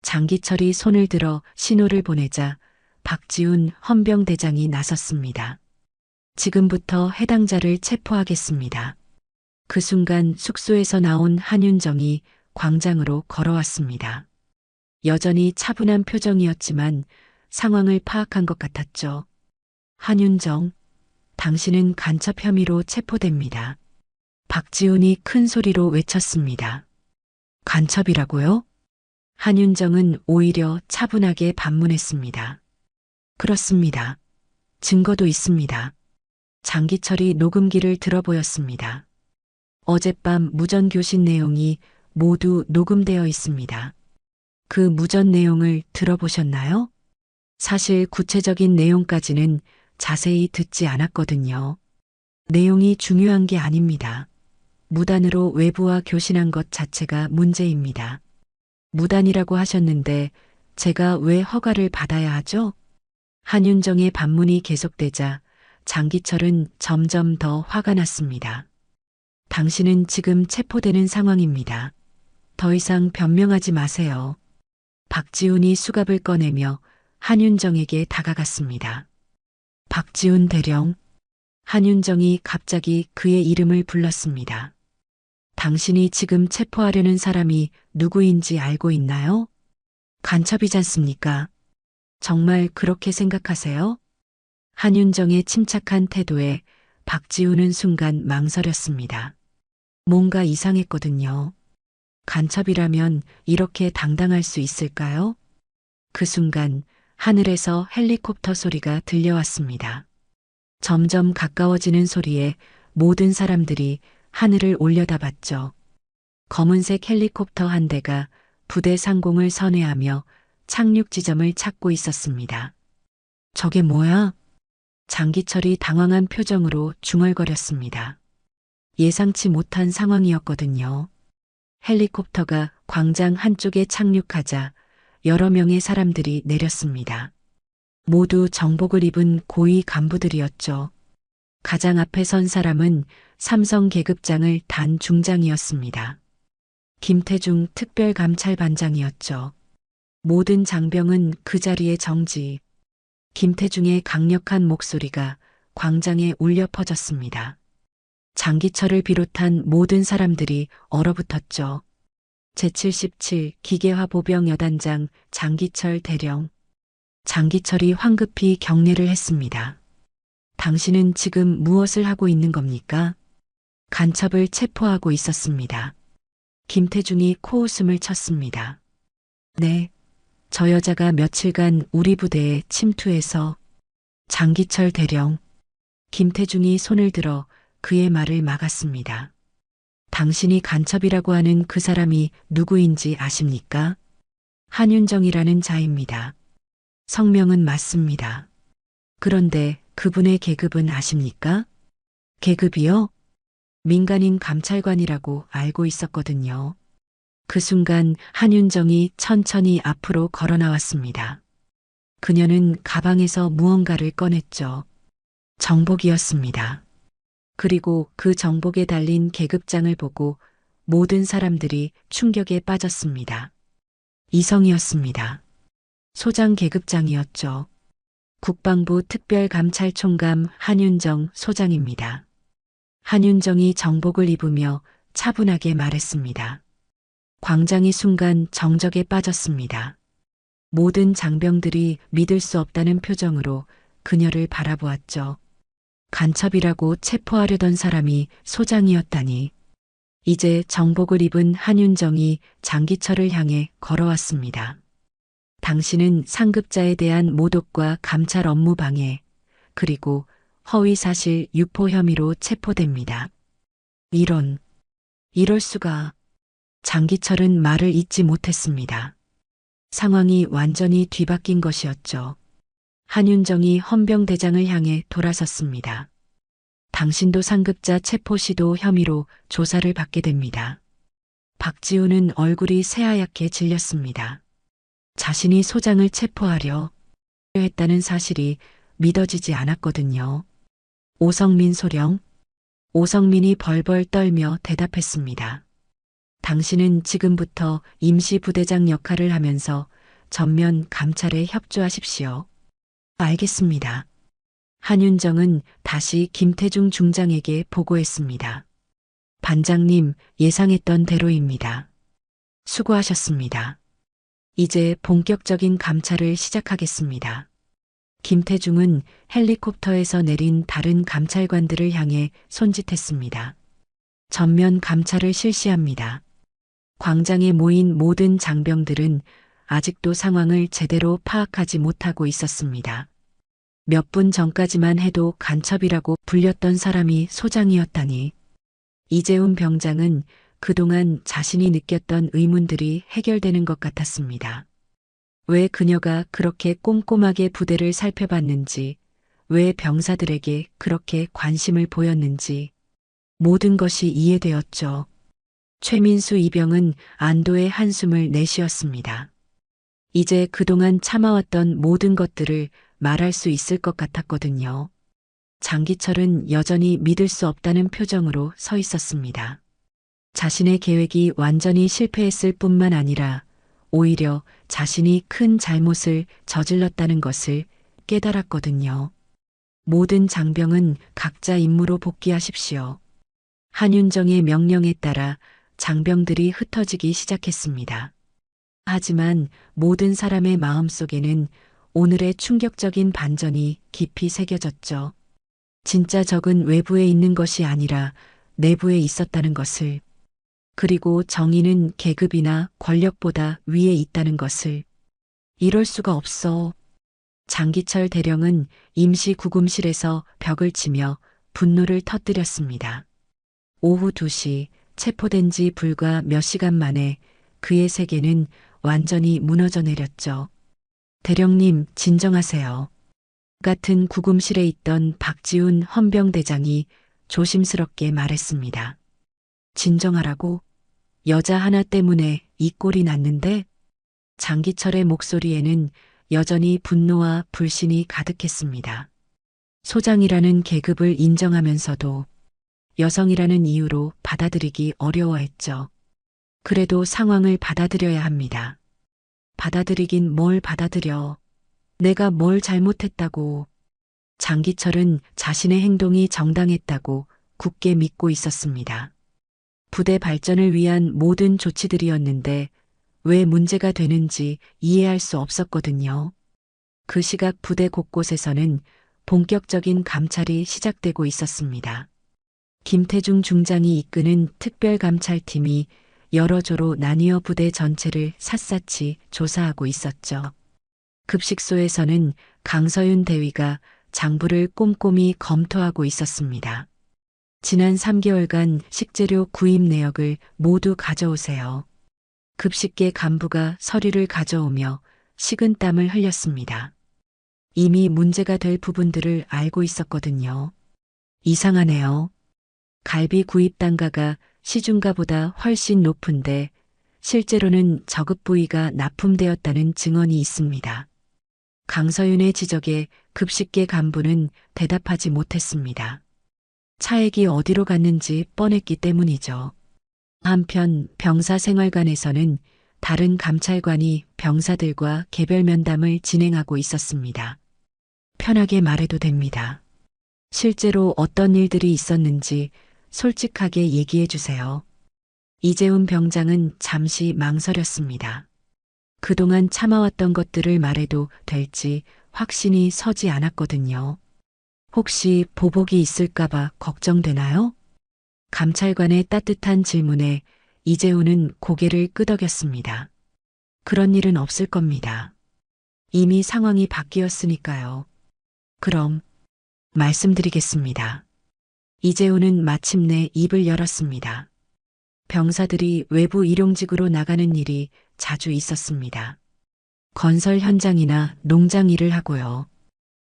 장기철이 손을 들어 신호를 보내자 박지훈 헌병대장이 나섰습니다. 지금부터 해당자를 체포하겠습니다. 그 순간 숙소에서 나온 한윤정이 광장으로 걸어왔습니다. 여전히 차분한 표정이었지만 상황을 파악한 것 같았죠. 한윤정, 당신은 간첩 혐의로 체포됩니다. 박지훈이 큰 소리로 외쳤습니다. 간첩이라고요? 한윤정은 오히려 차분하게 반문했습니다. 그렇습니다. 증거도 있습니다. 장기철이 녹음기를 들어보였습니다. 어젯밤 무전 교신 내용이 모두 녹음되어 있습니다. 그 무전 내용을 들어보셨나요? 사실 구체적인 내용까지는 자세히 듣지 않았거든요. 내용이 중요한 게 아닙니다. 무단으로 외부와 교신한 것 자체가 문제입니다. 무단이라고 하셨는데 제가 왜 허가를 받아야 하죠? 한윤정의 반문이 계속되자 장기철은 점점 더 화가 났습니다. 당신은 지금 체포되는 상황입니다. 더 이상 변명하지 마세요. 박지훈이 수갑을 꺼내며 한윤정에게 다가갔습니다. 박지훈 대령. 한윤정이 갑자기 그의 이름을 불렀습니다. 당신이 지금 체포하려는 사람이 누구인지 알고 있나요? 간첩이지 않습니까? 정말 그렇게 생각하세요? 한윤정의 침착한 태도에 박지훈은 순간 망설였습니다. 뭔가 이상했거든요. 간첩이라면 이렇게 당당할 수 있을까요? 그 순간 하늘에서 헬리콥터 소리가 들려왔습니다. 점점 가까워지는 소리에 모든 사람들이 하늘을 올려다봤죠. 검은색 헬리콥터 한 대가 부대 상공을 선회하며 착륙 지점을 찾고 있었습니다. 저게 뭐야? 장기철이 당황한 표정으로 중얼거렸습니다. 예상치 못한 상황이었거든요. 헬리콥터가 광장 한쪽에 착륙하자 여러 명의 사람들이 내렸습니다. 모두 정복을 입은 고위 간부들이었죠. 가장 앞에 선 사람은 삼성 계급장을 단 중장이었습니다. 김태중 특별감찰반장이었죠. 모든 장병은 그 자리에 정지. 김태중의 강력한 목소리가 광장에 울려 퍼졌습니다. 장기철을 비롯한 모든 사람들이 얼어붙었죠. 제77 기계화 보병 여단장 장기철 대령. 장기철이 황급히 경례를 했습니다. 당신은 지금 무엇을 하고 있는 겁니까? 간첩을 체포하고 있었습니다. 김태중이 코웃음을 쳤습니다. 네, 저 여자가 며칠간 우리 부대에 침투해서. 장기철 대령. 김태중이 손을 들어 그의 말을 막았습니다. 당신이 간첩이라고 하는 그 사람이 누구인지 아십니까? 한윤정이라는 자입니다. 성명은 맞습니다. 그런데 그분의 계급은 아십니까? 계급이요? 민간인 감찰관이라고 알고 있었거든요. 그 순간 한윤정이 천천히 앞으로 걸어 나왔습니다. 그녀는 가방에서 무언가를 꺼냈죠. 정복이었습니다. 그리고 그 정복에 달린 계급장을 보고 모든 사람들이 충격에 빠졌습니다. 이성이었습니다. 소장 계급장이었죠. 국방부 특별감찰총감 한윤정 소장입니다. 한윤정이 정복을 입으며 차분하게 말했습니다. 광장이 순간 정적에 빠졌습니다. 모든 장병들이 믿을 수 없다는 표정으로 그녀를 바라보았죠. 간첩이라고 체포하려던 사람이 소장이었다니. 이제 정복을 입은 한윤정이 장기철을 향해 걸어왔습니다. 당신은 상급자에 대한 모독과 감찰 업무 방해, 그리고 허위사실 유포 혐의로 체포됩니다. 이럴 수가. 장기철은 말을 잇지 못했습니다. 상황이 완전히 뒤바뀐 것이었죠. 한윤정이 헌병대장을 향해 돌아섰습니다. 당신도 상급자 체포 시도 혐의로 조사를 받게 됩니다. 박지우는 얼굴이 새하얗게 질렸습니다. 자신이 소장을 체포하려 했다는 사실이 믿어지지 않았거든요. 오성민 소령. 오성민이 벌벌 떨며 대답했습니다. 당신은 지금부터 임시부대장 역할을 하면서 전면 감찰에 협조하십시오. 알겠습니다. 한윤정은 다시 김태중 중장에게 보고했습니다. 반장님, 예상했던 대로입니다. 수고하셨습니다. 이제 본격적인 감찰을 시작하겠습니다. 김태중은 헬리콥터에서 내린 다른 감찰관들을 향해 손짓했습니다. 전면 감찰을 실시합니다. 광장에 모인 모든 장병들은 아직도 상황을 제대로 파악하지 못하고 있었습니다. 몇 분 전까지만 해도 간첩이라고 불렸던 사람이 소장이었다니. 이재훈 병장은 그동안 자신이 느꼈던 의문들이 해결되는 것 같았습니다. 왜 그녀가 그렇게 꼼꼼하게 부대를 살펴봤는지, 왜 병사들에게 그렇게 관심을 보였는지, 모든 것이 이해되었죠. 최민수 이병은 안도의 한숨을 내쉬었습니다. 이제 그동안 참아왔던 모든 것들을 말할 수 있을 것 같았거든요. 장기철은 여전히 믿을 수 없다는 표정으로 서 있었습니다. 자신의 계획이 완전히 실패했을 뿐만 아니라 오히려 자신이 큰 잘못을 저질렀다는 것을 깨달았거든요. 모든 장병은 각자 임무로 복귀하십시오. 한윤정의 명령에 따라 장병들이 흩어지기 시작했습니다. 하지만 모든 사람의 마음속에는 오늘의 충격적인 반전이 깊이 새겨졌죠. 진짜 적은 외부에 있는 것이 아니라 내부에 있었다는 것을, 그리고 정의는 계급이나 권력보다 위에 있다는 것을. 이럴 수가 없어. 장기철 대령은 임시 구금실에서 벽을 치며 분노를 터뜨렸습니다. 오후 2시 체포된 지 불과 몇 시간 만에 그의 세계는 완전히 무너져 내렸죠. 대령님, 진정하세요. 같은 구금실에 있던 박지훈 헌병대장이 조심스럽게 말했습니다. 진정하라고? 여자 하나 때문에 이 꼴이 났는데? 장기철의 목소리에는 여전히 분노와 불신이 가득했습니다. 소장이라는 계급을 인정하면서도 여성이라는 이유로 받아들이기 어려워했죠. 그래도 상황을 받아들여야 합니다. 받아들이긴 뭘 받아들여. 내가 뭘 잘못했다고. 장기철은 자신의 행동이 정당했다고 굳게 믿고 있었습니다. 부대 발전을 위한 모든 조치들이었는데 왜 문제가 되는지 이해할 수 없었거든요. 그 시각 부대 곳곳에서는 본격적인 감찰이 시작되고 있었습니다. 김태중 중장이 이끄는 특별감찰팀이 여러 조로 나뉘어 부대 전체를 샅샅이 조사하고 있었죠. 급식소에서는 강서윤 대위가 장부를 꼼꼼히 검토하고 있었습니다. 지난 3개월간 식재료 구입 내역을 모두 가져오세요. 급식계 간부가 서류를 가져오며 식은땀을 흘렸습니다. 이미 문제가 될 부분들을 알고 있었거든요. 이상하네요. 갈비 구입 단가가 시중가보다 훨씬 높은데 실제로는 저급 부위가 납품되었다는 증언이 있습니다. 강서윤의 지적에 급식계 간부는 대답하지 못했습니다. 차액이 어디로 갔는지 뻔했기 때문이죠. 한편 병사생활관에서는 다른 감찰관이 병사들과 개별 면담을 진행하고 있었습니다. 편하게 말해도 됩니다. 실제로 어떤 일들이 있었는지 솔직하게 얘기해 주세요. 이재훈 병장은 잠시 망설였습니다. 그동안 참아왔던 것들을 말해도 될지 확신이 서지 않았거든요. 혹시 보복이 있을까봐 걱정되나요? 감찰관의 따뜻한 질문에 이재훈은 고개를 끄덕였습니다. 그런 일은 없을 겁니다. 이미 상황이 바뀌었으니까요. 그럼 말씀드리겠습니다. 이재훈은 마침내 입을 열었습니다. 병사들이 외부 일용직으로 나가는 일이 자주 있었습니다. 건설 현장이나 농장 일을 하고요.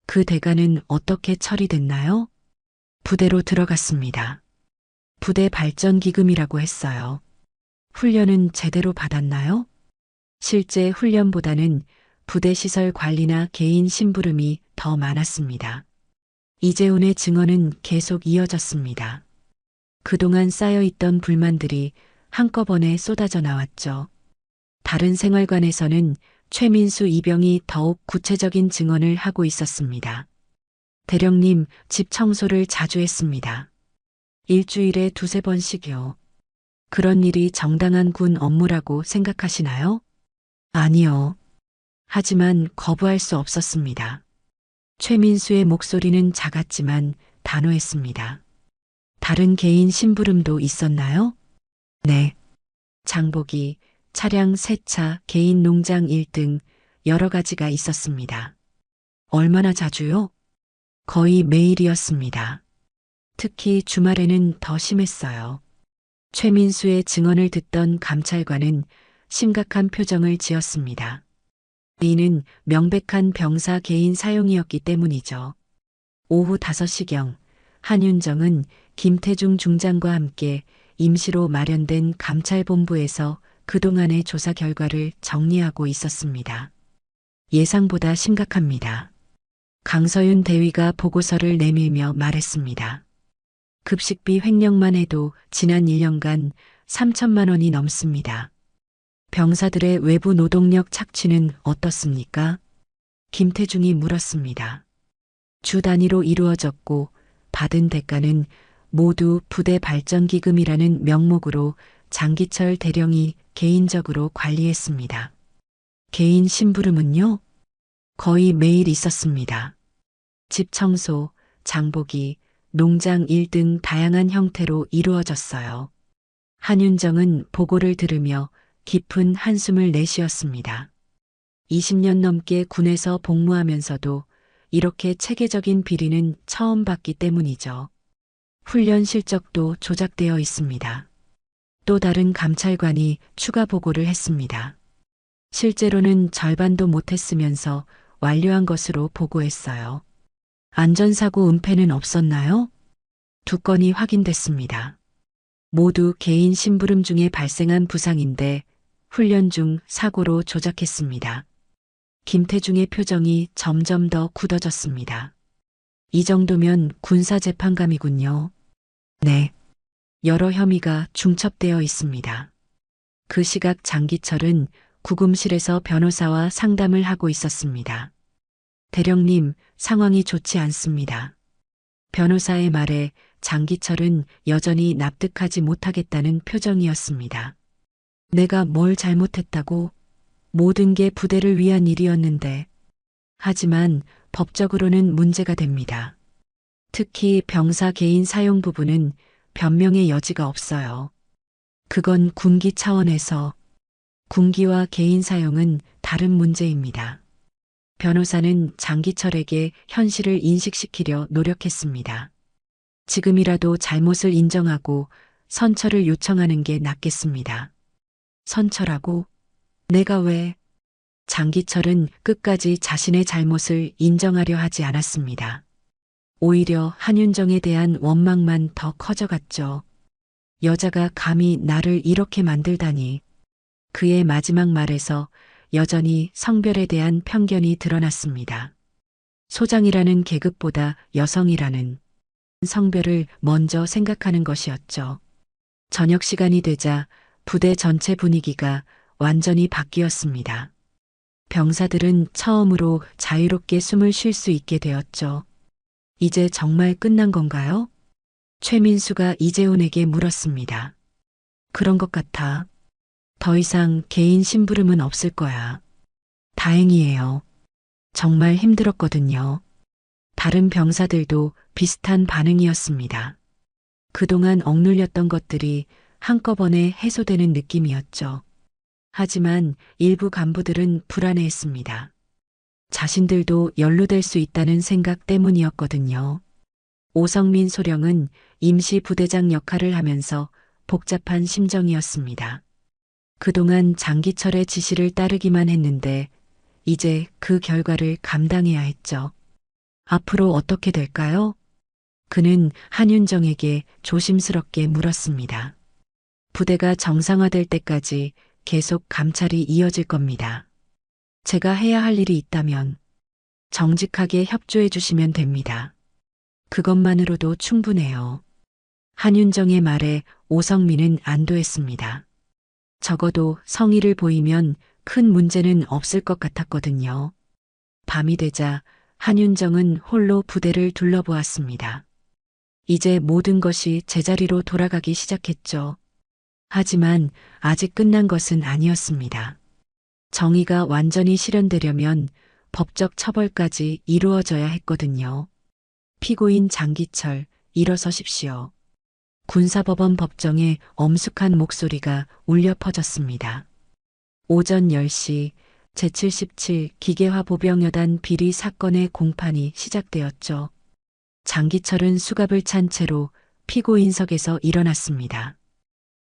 그 대가는 어떻게 처리됐나요? 부대로 들어갔습니다. 부대 발전 기금이라고 했어요. 훈련은 제대로 받았나요? 실제 훈련보다는 부대 시설 관리나 개인 심부름이 더 많았습니다. 이재훈의 증언은 계속 이어졌습니다. 그동안 쌓여있던 불만들이 한꺼번에 쏟아져 나왔죠. 다른 생활관에서는 최민수 이병이 더욱 구체적인 증언을 하고 있었습니다. 대령님, 집 청소를 자주 했습니다. 일주일에 2~3번씩요. 그런 일이 정당한 군 업무라고 생각하시나요? 아니요. 하지만 거부할 수 없었습니다. 최민수의 목소리는 작았지만 단호했습니다. 다른 개인 심부름도 있었나요? 네. 장보기, 차량 세차, 개인 농장 일 등 여러 가지가 있었습니다. 얼마나 자주요? 거의 매일이었습니다. 특히 주말에는 더 심했어요. 최민수의 증언을 듣던 감찰관은 심각한 표정을 지었습니다. 이는 명백한 병사 개인 사용이었기 때문이죠. 오후 5시경 한윤정은 김태중 중장과 함께 임시로 마련된 감찰본부에서 그동안의 조사 결과를 정리하고 있었습니다. 예상보다 심각합니다. 강서윤 대위가 보고서를 내밀며 말했습니다. 급식비 횡령만 해도 지난 1년간 3천만 원이 넘습니다. 병사들의 외부 노동력 착취는 어떻습니까? 김태중이 물었습니다. 주 단위로 이루어졌고 받은 대가는 모두 부대 발전기금이라는 명목으로 장기철 대령이 개인적으로 관리했습니다. 개인 심부름은요? 거의 매일 있었습니다. 집 청소, 장보기, 농장 일 등 다양한 형태로 이루어졌어요. 한윤정은 보고를 들으며 깊은 한숨을 내쉬었습니다. 20년 넘게 군에서 복무하면서도 이렇게 체계적인 비리는 처음 봤기 때문이죠. 훈련 실적도 조작되어 있습니다. 또 다른 감찰관이 추가 보고를 했습니다. 실제로는 절반도 못했으면서 완료한 것으로 보고했어요. 안전사고 은폐는 없었나요? 2건이 확인됐습니다. 모두 개인 심부름 중에 발생한 부상인데 훈련 중 사고로 조작했습니다. 김태중의 표정이 점점 더 굳어졌습니다. 이 정도면 군사재판감이군요. 네. 여러 혐의가 중첩되어 있습니다. 그 시각 장기철은 구금실에서 변호사와 상담을 하고 있었습니다. 대령님, 상황이 좋지 않습니다. 변호사의 말에 장기철은 여전히 납득하지 못하겠다는 표정이었습니다. 내가 뭘 잘못했다고? 모든 게 부대를 위한 일이었는데. 하지만 법적으로는 문제가 됩니다. 특히 병사 개인 사용 부분은 변명의 여지가 없어요. 그건 군기 차원에서 군기와 개인 사용은 다른 문제입니다. 변호사는 장기철에게 현실을 인식시키려 노력했습니다. 지금이라도 잘못을 인정하고 선처를 요청하는 게 낫겠습니다. 선처라고? 내가 왜? 장기철은 끝까지 자신의 잘못을 인정하려 하지 않았습니다. 오히려 한윤정에 대한 원망만 더 커져갔죠. 여자가 감히 나를 이렇게 만들다니. 그의 마지막 말에서 여전히 성별에 대한 편견이 드러났습니다. 소장이라는 계급보다 여성이라는 성별을 먼저 생각하는 것이었죠. 저녁 시간이 되자 부대 전체 분위기가 완전히 바뀌었습니다. 병사들은 처음으로 자유롭게 숨을 쉴 수 있게 되었죠. 이제 정말 끝난 건가요? 최민수가 이재훈에게 물었습니다. 그런 것 같아. 더 이상 개인 심부름은 없을 거야. 다행이에요. 정말 힘들었거든요. 다른 병사들도 비슷한 반응이었습니다. 그동안 억눌렸던 것들이 한꺼번에 해소되는 느낌이었죠. 하지만 일부 간부들은 불안해했습니다. 자신들도 연루될 수 있다는 생각 때문이었거든요. 오성민 소령은 임시 부대장 역할을 하면서 복잡한 심정이었습니다. 그동안 장기철의 지시를 따르기만 했는데 이제 그 결과를 감당해야 했죠. 앞으로 어떻게 될까요? 그는 한윤정에게 조심스럽게 물었습니다. 부대가 정상화될 때까지 계속 감찰이 이어질 겁니다. 제가 해야 할 일이 있다면 정직하게 협조해 주시면 됩니다. 그것만으로도 충분해요. 한윤정의 말에 오성민은 안도했습니다. 적어도 성의를 보이면 큰 문제는 없을 것 같았거든요. 밤이 되자 한윤정은 홀로 부대를 둘러보았습니다. 이제 모든 것이 제자리로 돌아가기 시작했죠. 하지만 아직 끝난 것은 아니었습니다. 정의가 완전히 실현되려면 법적 처벌까지 이루어져야 했거든요. 피고인 장기철, 일어서십시오. 군사법원 법정에 엄숙한 목소리가 울려 퍼졌습니다. 오전 10시 제77 기계화 보병여단 비리 사건의 공판이 시작되었죠. 장기철은 수갑을 찬 채로 피고인석에서 일어났습니다.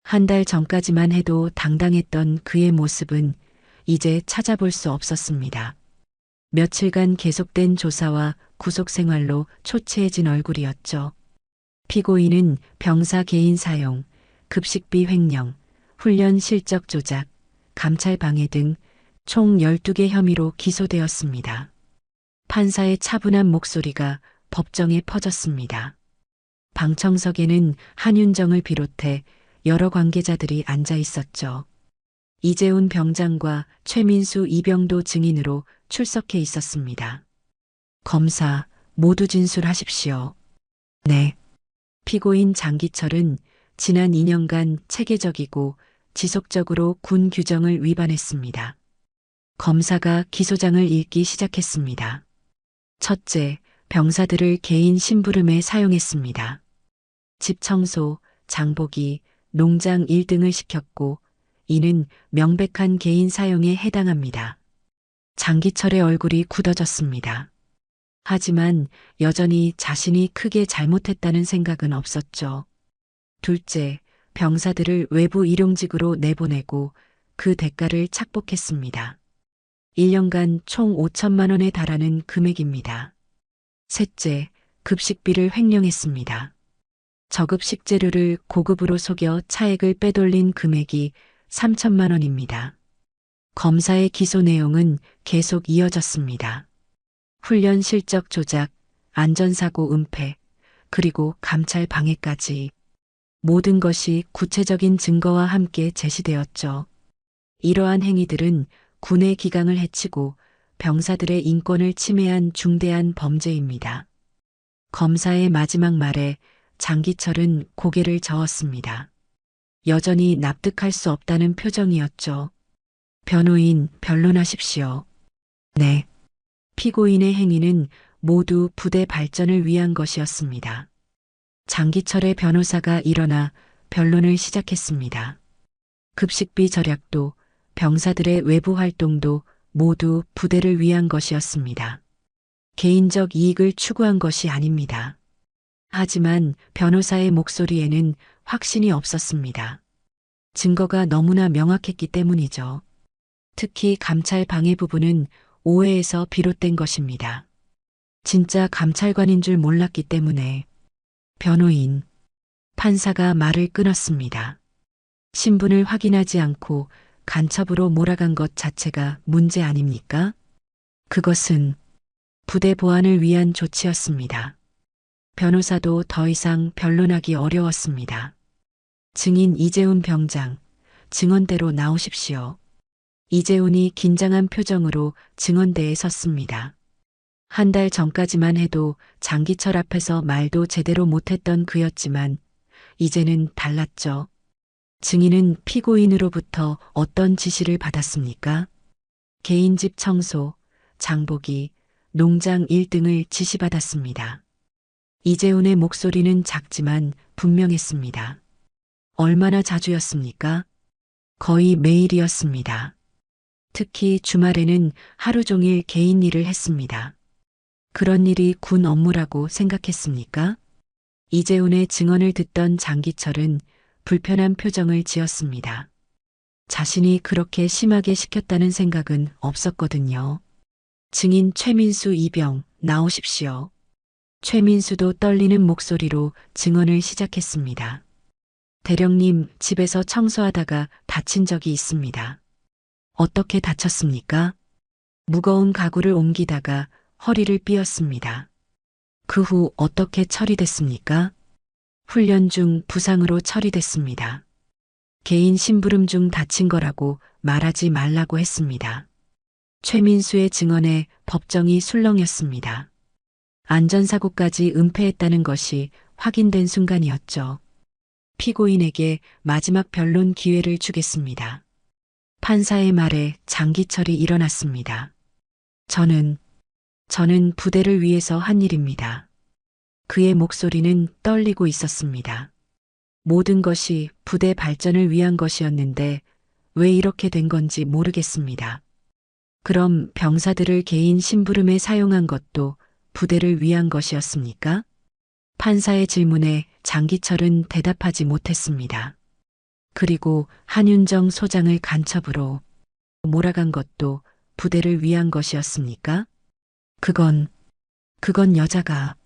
한 달 전까지만 해도 당당했던 그의 모습은 이제 찾아볼 수 없었습니다. 며칠간 계속된 조사와 구속 생활로 초췌해진 얼굴이었죠. 피고인은 병사 개인 사용, 급식비 횡령, 훈련 실적 조작, 감찰 방해 등 총 12개 혐의로 기소되었습니다. 판사의 차분한 목소리가 법정에 퍼졌습니다. 방청석에는 한윤정을 비롯해 여러 관계자들이 앉아 있었죠. 이재훈 병장과 최민수 이병도 증인으로 출석해 있었습니다. 검사, 모두 진술하십시오. 네. 피고인 장기철은 지난 2년간 체계적이고 지속적으로 군 규정을 위반했습니다. 검사가 기소장을 읽기 시작했습니다. 첫째, 병사들을 개인 심부름에 사용했습니다. 집 청소, 장보기, 농장 일 등을 시켰고 이는 명백한 개인 사용에 해당합니다. 장기철의 얼굴이 굳어졌습니다. 하지만 여전히 자신이 크게 잘못했다는 생각은 없었죠. 둘째, 병사들을 외부 일용직으로 내보내고 그 대가를 착복했습니다. 1년간 총 5천만 원에 달하는 금액입니다. 셋째, 급식비를 횡령했습니다. 저급 식재료를 고급으로 속여 차액을 빼돌린 금액이 3천만 원입니다. 검사의 기소 내용은 계속 이어졌습니다. 훈련 실적 조작, 안전사고 은폐, 그리고 감찰 방해까지 모든 것이 구체적인 증거와 함께 제시되었죠. 이러한 행위들은 군의 기강을 해치고 병사들의 인권을 침해한 중대한 범죄입니다. 검사의 마지막 말에 장기철은 고개를 저었습니다. 여전히 납득할 수 없다는 표정이었죠. 변호인, 변론하십시오. 네. 피고인의 행위는 모두 부대 발전을 위한 것이었습니다. 장기철의 변호사가 일어나 변론을 시작했습니다. 급식비 절약도 병사들의 외부 활동도 모두 부대를 위한 것이었습니다. 개인적 이익을 추구한 것이 아닙니다. 하지만 변호사의 목소리에는 확신이 없었습니다. 증거가 너무나 명확했기 때문이죠. 특히 감찰 방해 부분은 오해에서 비롯된 것입니다. 진짜 감찰관인 줄 몰랐기 때문에. 변호인, 판사가 말을 끊었습니다. 신분을 확인하지 않고 간첩으로 몰아간 것 자체가 문제 아닙니까? 그것은 부대 보안을 위한 조치였습니다. 변호사도 더 이상 변론하기 어려웠습니다. 증인 이재훈 병장, 증언대로 나오십시오. 이재훈이 긴장한 표정으로 증언대에 섰습니다. 한 달 전까지만 해도 장기철 앞에서 말도 제대로 못했던 그였지만 이제는 달랐죠. 증인은 피고인으로부터 어떤 지시를 받았습니까? 개인집 청소, 장보기, 농장 일 등을 지시받았습니다. 이재훈의 목소리는 작지만 분명했습니다. 얼마나 자주였습니까? 거의 매일이었습니다. 특히 주말에는 하루 종일 개인 일을 했습니다. 그런 일이 군 업무라고 생각했습니까? 이재훈의 증언을 듣던 장기철은 불편한 표정을 지었습니다. 자신이 그렇게 심하게 시켰다는 생각은 없었거든요. 증인 최민수 이병, 나오십시오. 최민수도 떨리는 목소리로 증언을 시작했습니다. 대령님, 집에서 청소하다가 다친 적이 있습니다. 어떻게 다쳤습니까? 무거운 가구를 옮기다가 허리를 삐었습니다. 그 후 어떻게 처리됐습니까? 훈련 중 부상으로 처리됐습니다. 개인 심부름 중 다친 거라고 말하지 말라고 했습니다. 최민수의 증언에 법정이 술렁였습니다. 안전사고까지 은폐했다는 것이 확인된 순간이었죠. 피고인에게 마지막 변론 기회를 주겠습니다. 판사의 말에 장기철이 일어났습니다. 저는 부대를 위해서 한 일입니다. 그의 목소리는 떨리고 있었습니다. 모든 것이 부대 발전을 위한 것이었는데 왜 이렇게 된 건지 모르겠습니다. 그럼 병사들을 개인 심부름에 사용한 것도 부대를 위한 것이었습니까? 판사의 질문에 장기철은 대답하지 못했습니다. 그리고 한윤정 소장을 간첩으로 몰아간 것도 부대를 위한 것이었습니까? 그건 여자가.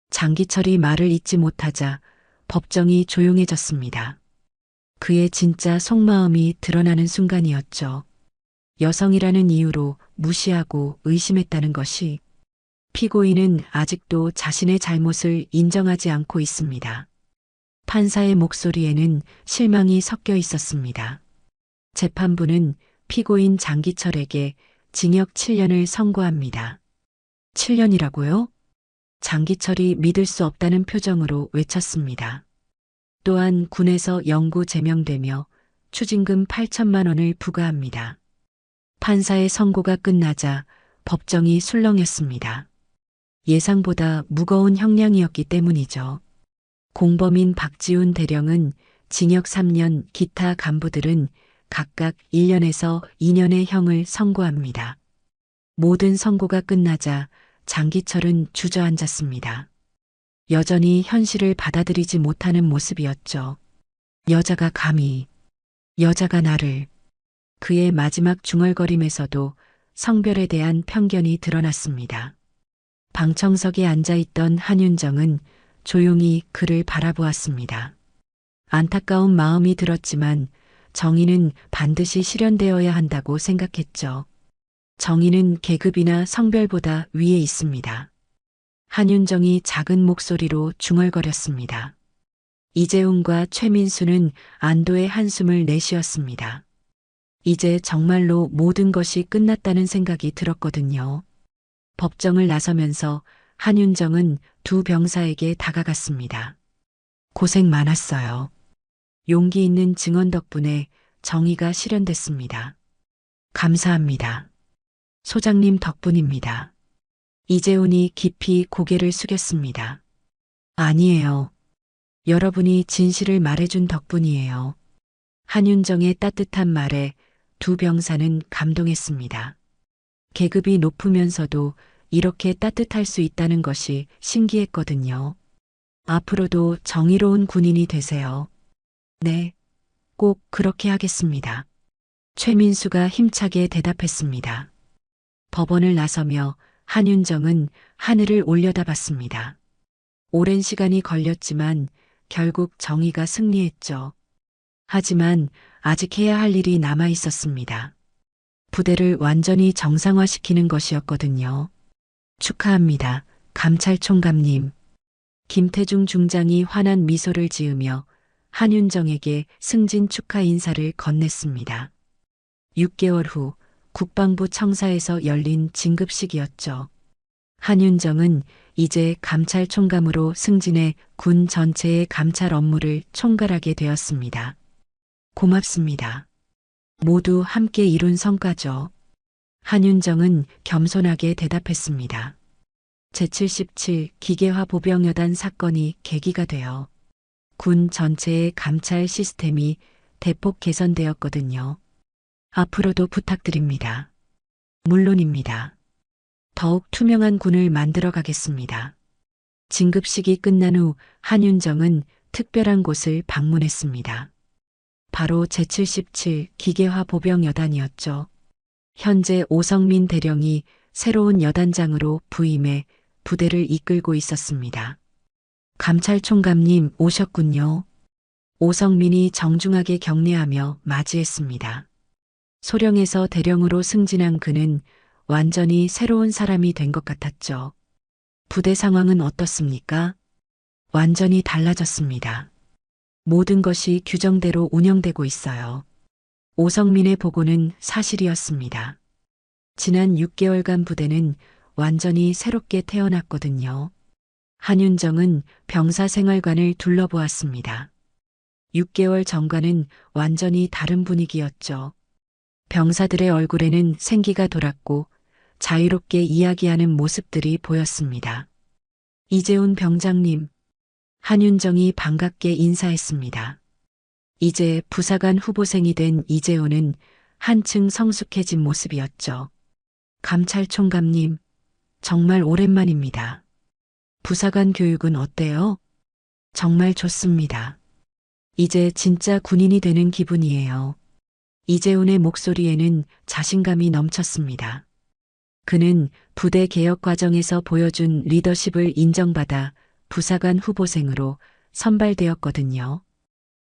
장기철이 말을 잇지 못하자 법정이 조용해졌습니다. 그의 진짜 속마음이 드러나는 순간이었죠. 여성이라는 이유로 무시하고 의심했다는 것이. 피고인은 아직도 자신의 잘못을 인정하지 않고 있습니다. 판사의 목소리에는 실망이 섞여 있었습니다. 재판부는 피고인 장기철에게 징역 7년을 선고합니다. 7년이라고요? 장기철이 믿을 수 없다는 표정으로 외쳤습니다. 또한 군에서 영구 제명되며 추징금 8천만 원을 부과합니다. 판사의 선고가 끝나자 법정이 술렁였습니다. 예상보다 무거운 형량이었기 때문이죠. 공범인 박지훈 대령은 징역 3년, 기타 간부들은 각각 1년에서 2년의 형을 선고합니다. 모든 선고가 끝나자 장기철은 주저앉았습니다. 여전히 현실을 받아들이지 못하는 모습이었죠. 여자가 감히, 여자가 나를. 그의 마지막 중얼거림에서도 성별에 대한 편견이 드러났습니다. 방청석에 앉아있던 한윤정은 조용히 그를 바라보았습니다. 안타까운 마음이 들었지만 정의는 반드시 실현되어야 한다고 생각했죠. 정의는 계급이나 성별보다 위에 있습니다. 한윤정이 작은 목소리로 중얼거렸습니다. 이재훈과 최민수는 안도의 한숨을 내쉬었습니다. 이제 정말로 모든 것이 끝났다는 생각이 들었거든요. 법정을 나서면서 한윤정은 두 병사에게 다가갔습니다. 고생 많았어요. 용기 있는 증언 덕분에 정의가 실현됐습니다. 감사합니다. 소장님 덕분입니다. 이재훈이 깊이 고개를 숙였습니다. 아니에요. 여러분이 진실을 말해준 덕분이에요. 한윤정의 따뜻한 말에 두 병사는 감동했습니다. 계급이 높으면서도 이렇게 따뜻할 수 있다는 것이 신기했거든요. 앞으로도 정의로운 군인이 되세요. 네, 꼭 그렇게 하겠습니다. 최민수가 힘차게 대답했습니다. 법원을 나서며 한윤정은 하늘을 올려다봤습니다. 오랜 시간이 걸렸지만 결국 정의가 승리했죠. 하지만 아직 해야 할 일이 남아 있었습니다. 부대를 완전히 정상화시키는 것이었거든요. 축하합니다. 감찰총감님. 김태중 중장이 환한 미소를 지으며 한윤정에게 승진 축하 인사를 건넸습니다. 6개월 후 국방부 청사에서 열린 진급식이었죠. 한윤정은 이제 감찰총감으로 승진해 군 전체의 감찰 업무를 총괄하게 되었습니다. 고맙습니다. 모두 함께 이룬 성과죠. 한윤정은 겸손하게 대답했습니다. 제77 기계화 보병여단 사건이 계기가 되어 군 전체의 감찰 시스템이 대폭 개선되었거든요. 앞으로도 부탁드립니다. 물론입니다. 더욱 투명한 군을 만들어 가겠습니다. 진급식이 끝난 후 한윤정은 특별한 곳을 방문했습니다. 바로 제77 기계화 보병여단이었죠. 현재 오성민 대령이 새로운 여단장으로 부임해 부대를 이끌고 있었습니다. 감찰총감님 오셨군요. 오성민이 정중하게 격려하며 맞이했습니다. 소령에서 대령으로 승진한 그는 완전히 새로운 사람이 된 것 같았죠. 부대 상황은 어떻습니까? 완전히 달라졌습니다. 모든 것이 규정대로 운영되고 있어요. 오성민의 보고는 사실이었습니다. 지난 6개월간 부대는 완전히 새롭게 태어났거든요. 한윤정은 병사 생활관을 둘러보았습니다. 6개월 전과는 완전히 다른 분위기였죠. 병사들의 얼굴에는 생기가 돌았고 자유롭게 이야기하는 모습들이 보였습니다. 이재훈 병장님, 한윤정이 반갑게 인사했습니다. 이제 부사관 후보생이 된 이재훈은 한층 성숙해진 모습이었죠. 감찰총감님, 정말 오랜만입니다. 부사관 교육은 어때요? 정말 좋습니다. 이제 진짜 군인이 되는 기분이에요. 이재훈의 목소리에는 자신감이 넘쳤습니다. 그는 부대 개혁 과정에서 보여준 리더십을 인정받아 부사관 후보생으로 선발되었거든요.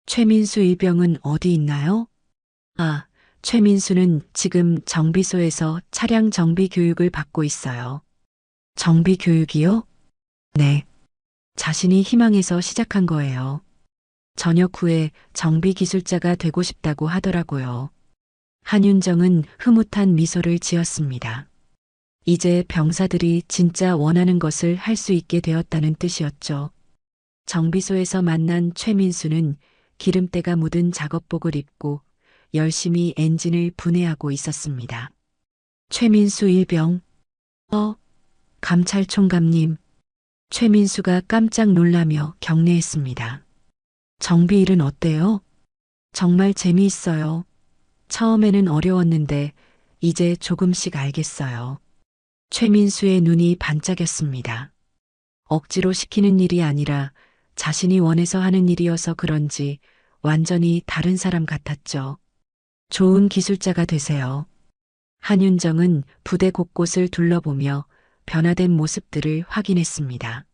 최민수 일병은 어디 있나요? 아, 최민수는 지금 정비소에서 차량 정비 교육을 받고 있어요. 정비 교육이요? 네. 자신이 희망해서 시작한 거예요. 전역 후에 정비 기술자가 되고 싶다고 하더라고요. 한윤정은 흐뭇한 미소를 지었습니다. 이제 병사들이 진짜 원하는 것을 할 수 있게 되었다는 뜻이었죠. 정비소에서 만난 최민수는 기름때가 묻은 작업복을 입고 열심히 엔진을 분해하고 있었습니다. 최민수 일병. 감찰총감님. 최민수가 깜짝 놀라며 격려했습니다. 정비 일은 어때요? 정말 재미있어요. 처음에는 어려웠는데 이제 조금씩 알겠어요. 최민수의 눈이 반짝였습니다. 억지로 시키는 일이 아니라 자신이 원해서 하는 일이어서 그런지 완전히 다른 사람 같았죠. 좋은 기술자가 되세요. 한윤정은 부대 곳곳을 둘러보며 변화된 모습들을 확인했습니다.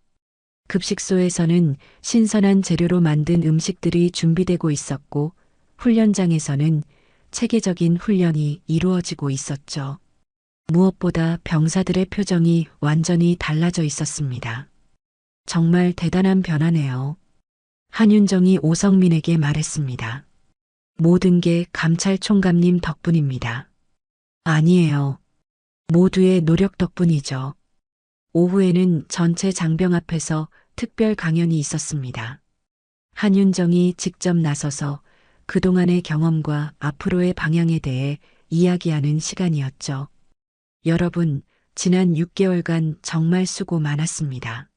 급식소에서는 신선한 재료로 만든 음식들이 준비되고 있었고 훈련장에서는 체계적인 훈련이 이루어지고 있었죠. 무엇보다 병사들의 표정이 완전히 달라져 있었습니다. 정말 대단한 변화네요. 한윤정이 오성민에게 말했습니다. 모든 게 감찰총감님 덕분입니다. 아니에요. 모두의 노력 덕분이죠. 오후에는 전체 장병 앞에서 특별 강연이 있었습니다. 한윤정이 직접 나서서 그동안의 경험과 앞으로의 방향에 대해 이야기하는 시간이었죠. 여러분, 지난 6개월간 정말 수고 많았습니다.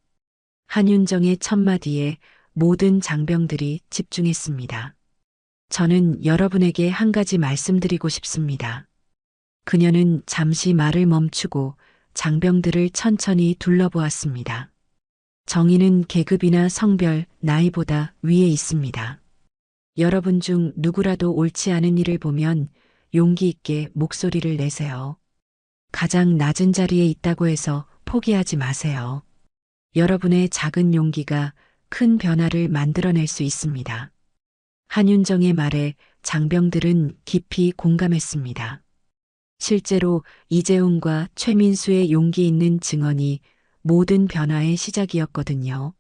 한윤정의 첫마디에 모든 장병들이 집중했습니다. 저는 여러분에게 한 가지 말씀드리고 싶습니다. 그녀는 잠시 말을 멈추고 장병들을 천천히 둘러보았습니다. 정의는 계급이나 성별, 나이보다 위에 있습니다. 여러분 중 누구라도 옳지 않은 일을 보면 용기 있게 목소리를 내세요. 가장 낮은 자리에 있다고 해서 포기하지 마세요. 여러분의 작은 용기가 큰 변화를 만들어낼 수 있습니다. 한윤정의 말에 장병들은 깊이 공감했습니다. 실제로 이재훈과 최민수의 용기 있는 증언이 모든 변화의 시작이었거든요.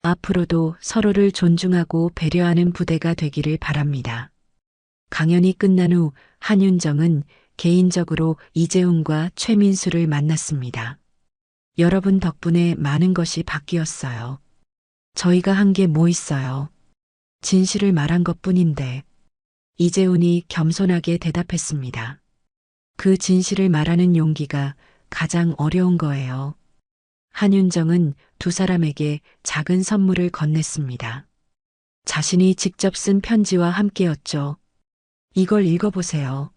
앞으로도 서로를 존중하고 배려하는 부대가 되기를 바랍니다. 강연이 끝난 후 한윤정은 개인적으로 이재훈과 최민수를 만났습니다. 여러분 덕분에 많은 것이 바뀌었어요. 저희가 한 게 뭐 있어요? 진실을 말한 것뿐인데. 이재훈이 겸손하게 대답했습니다. 그 진실을 말하는 용기가 가장 어려운 거예요. 한윤정은 두 사람에게 작은 선물을 건넸습니다. 자신이 직접 쓴 편지와 함께였죠. 이걸 읽어보세요.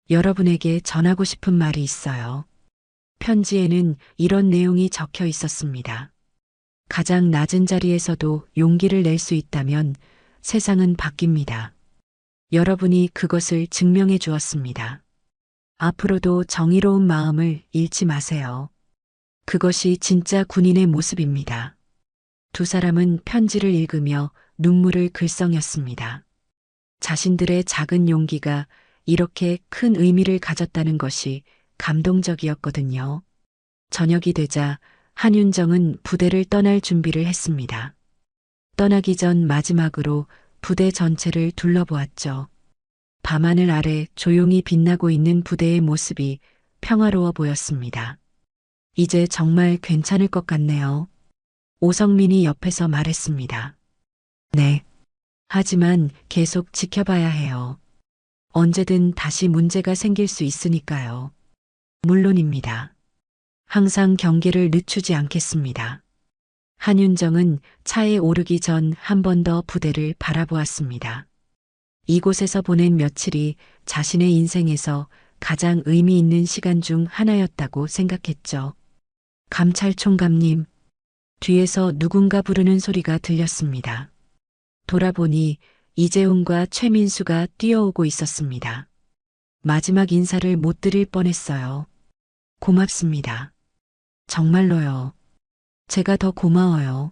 여러분에게 전하고 싶은 말이 있어요. 편지에는 이런 내용이 적혀 있었습니다. 가장 낮은 자리에서도 용기를 낼 수 있다면 세상은 바뀝니다. 여러분이 그것을 증명해 주었습니다. 앞으로도 정의로운 마음을 잃지 마세요. 그것이 진짜 군인의 모습입니다. 두 사람은 편지를 읽으며 눈물을 글썽였습니다. 자신들의 작은 용기가 이렇게 큰 의미를 가졌다는 것이 감동적이었거든요. 저녁이 되자 한윤정은 부대를 떠날 준비를 했습니다. 떠나기 전 마지막으로 부대 전체를 둘러보았죠. 밤하늘 아래 조용히 빛나고 있는 부대의 모습이 평화로워 보였습니다. 이제 정말 괜찮을 것 같네요. 오성민이 옆에서 말했습니다. 네. 하지만 계속 지켜봐야 해요. 언제든 다시 문제가 생길 수 있으니까요. 물론입니다. 항상 경계를 늦추지 않겠습니다. 한윤정은 차에 오르기 전 한 번 더 부대를 바라보았습니다. 이곳에서 보낸 며칠이 자신의 인생에서 가장 의미 있는 시간 중 하나였다고 생각했죠. 감찰총감님, 뒤에서 누군가 부르는 소리가 들렸습니다. 돌아보니 이재훈과 최민수가 뛰어오고 있었습니다. 마지막 인사를 못 드릴 뻔했어요. 고맙습니다. 정말로요. 제가 더 고마워요.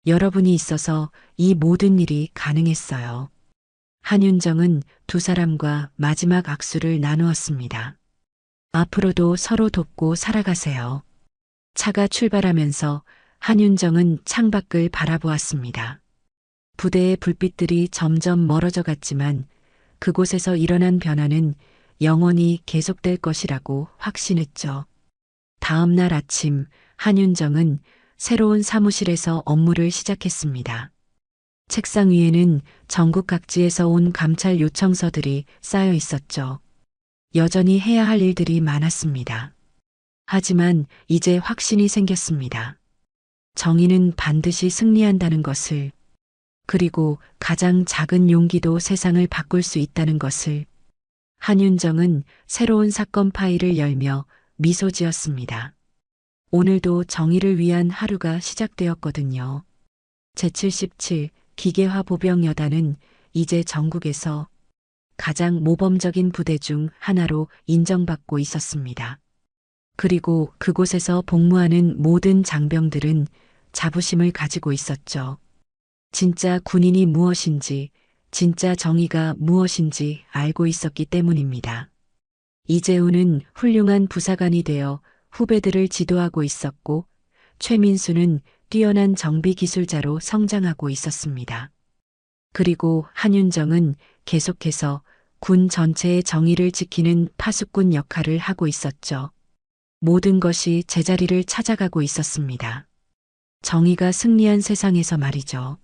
여러분이 있어서 이 모든 일이 가능했어요. 한윤정은 두 사람과 마지막 악수를 나누었습니다. 앞으로도 서로 돕고 살아가세요. 차가 출발하면서 한윤정은 창밖을 바라보았습니다. 부대의 불빛들이 점점 멀어져 갔지만 그곳에서 일어난 변화는 영원히 계속될 것이라고 확신했죠. 다음 날 아침 한윤정은 새로운 사무실에서 업무를 시작했습니다. 책상 위에는 전국 각지에서 온 감찰 요청서들이 쌓여 있었죠. 여전히 해야 할 일들이 많았습니다. 하지만 이제 확신이 생겼습니다. 정의는 반드시 승리한다는 것을, 그리고 가장 작은 용기도 세상을 바꿀 수 있다는 것을. 한윤정은 새로운 사건 파일을 열며 미소 지었습니다. 오늘도 정의를 위한 하루가 시작되었거든요. 제77 기계화 보병 여단은 이제 전국에서 가장 모범적인 부대 중 하나로 인정받고 있었습니다. 그리고 그곳에서 복무하는 모든 장병들은 자부심을 가지고 있었죠. 진짜 군인이 무엇인지, 진짜 정의가 무엇인지 알고 있었기 때문입니다. 이재훈은 훌륭한 부사관이 되어 후배들을 지도하고 있었고, 최민수는 뛰어난 정비 기술자로 성장하고 있었습니다. 그리고 한윤정은 계속해서 군 전체의 정의를 지키는 파수꾼 역할을 하고 있었죠. 모든 것이 제자리를 찾아가고 있었습니다. 정의가 승리한 세상에서 말이죠.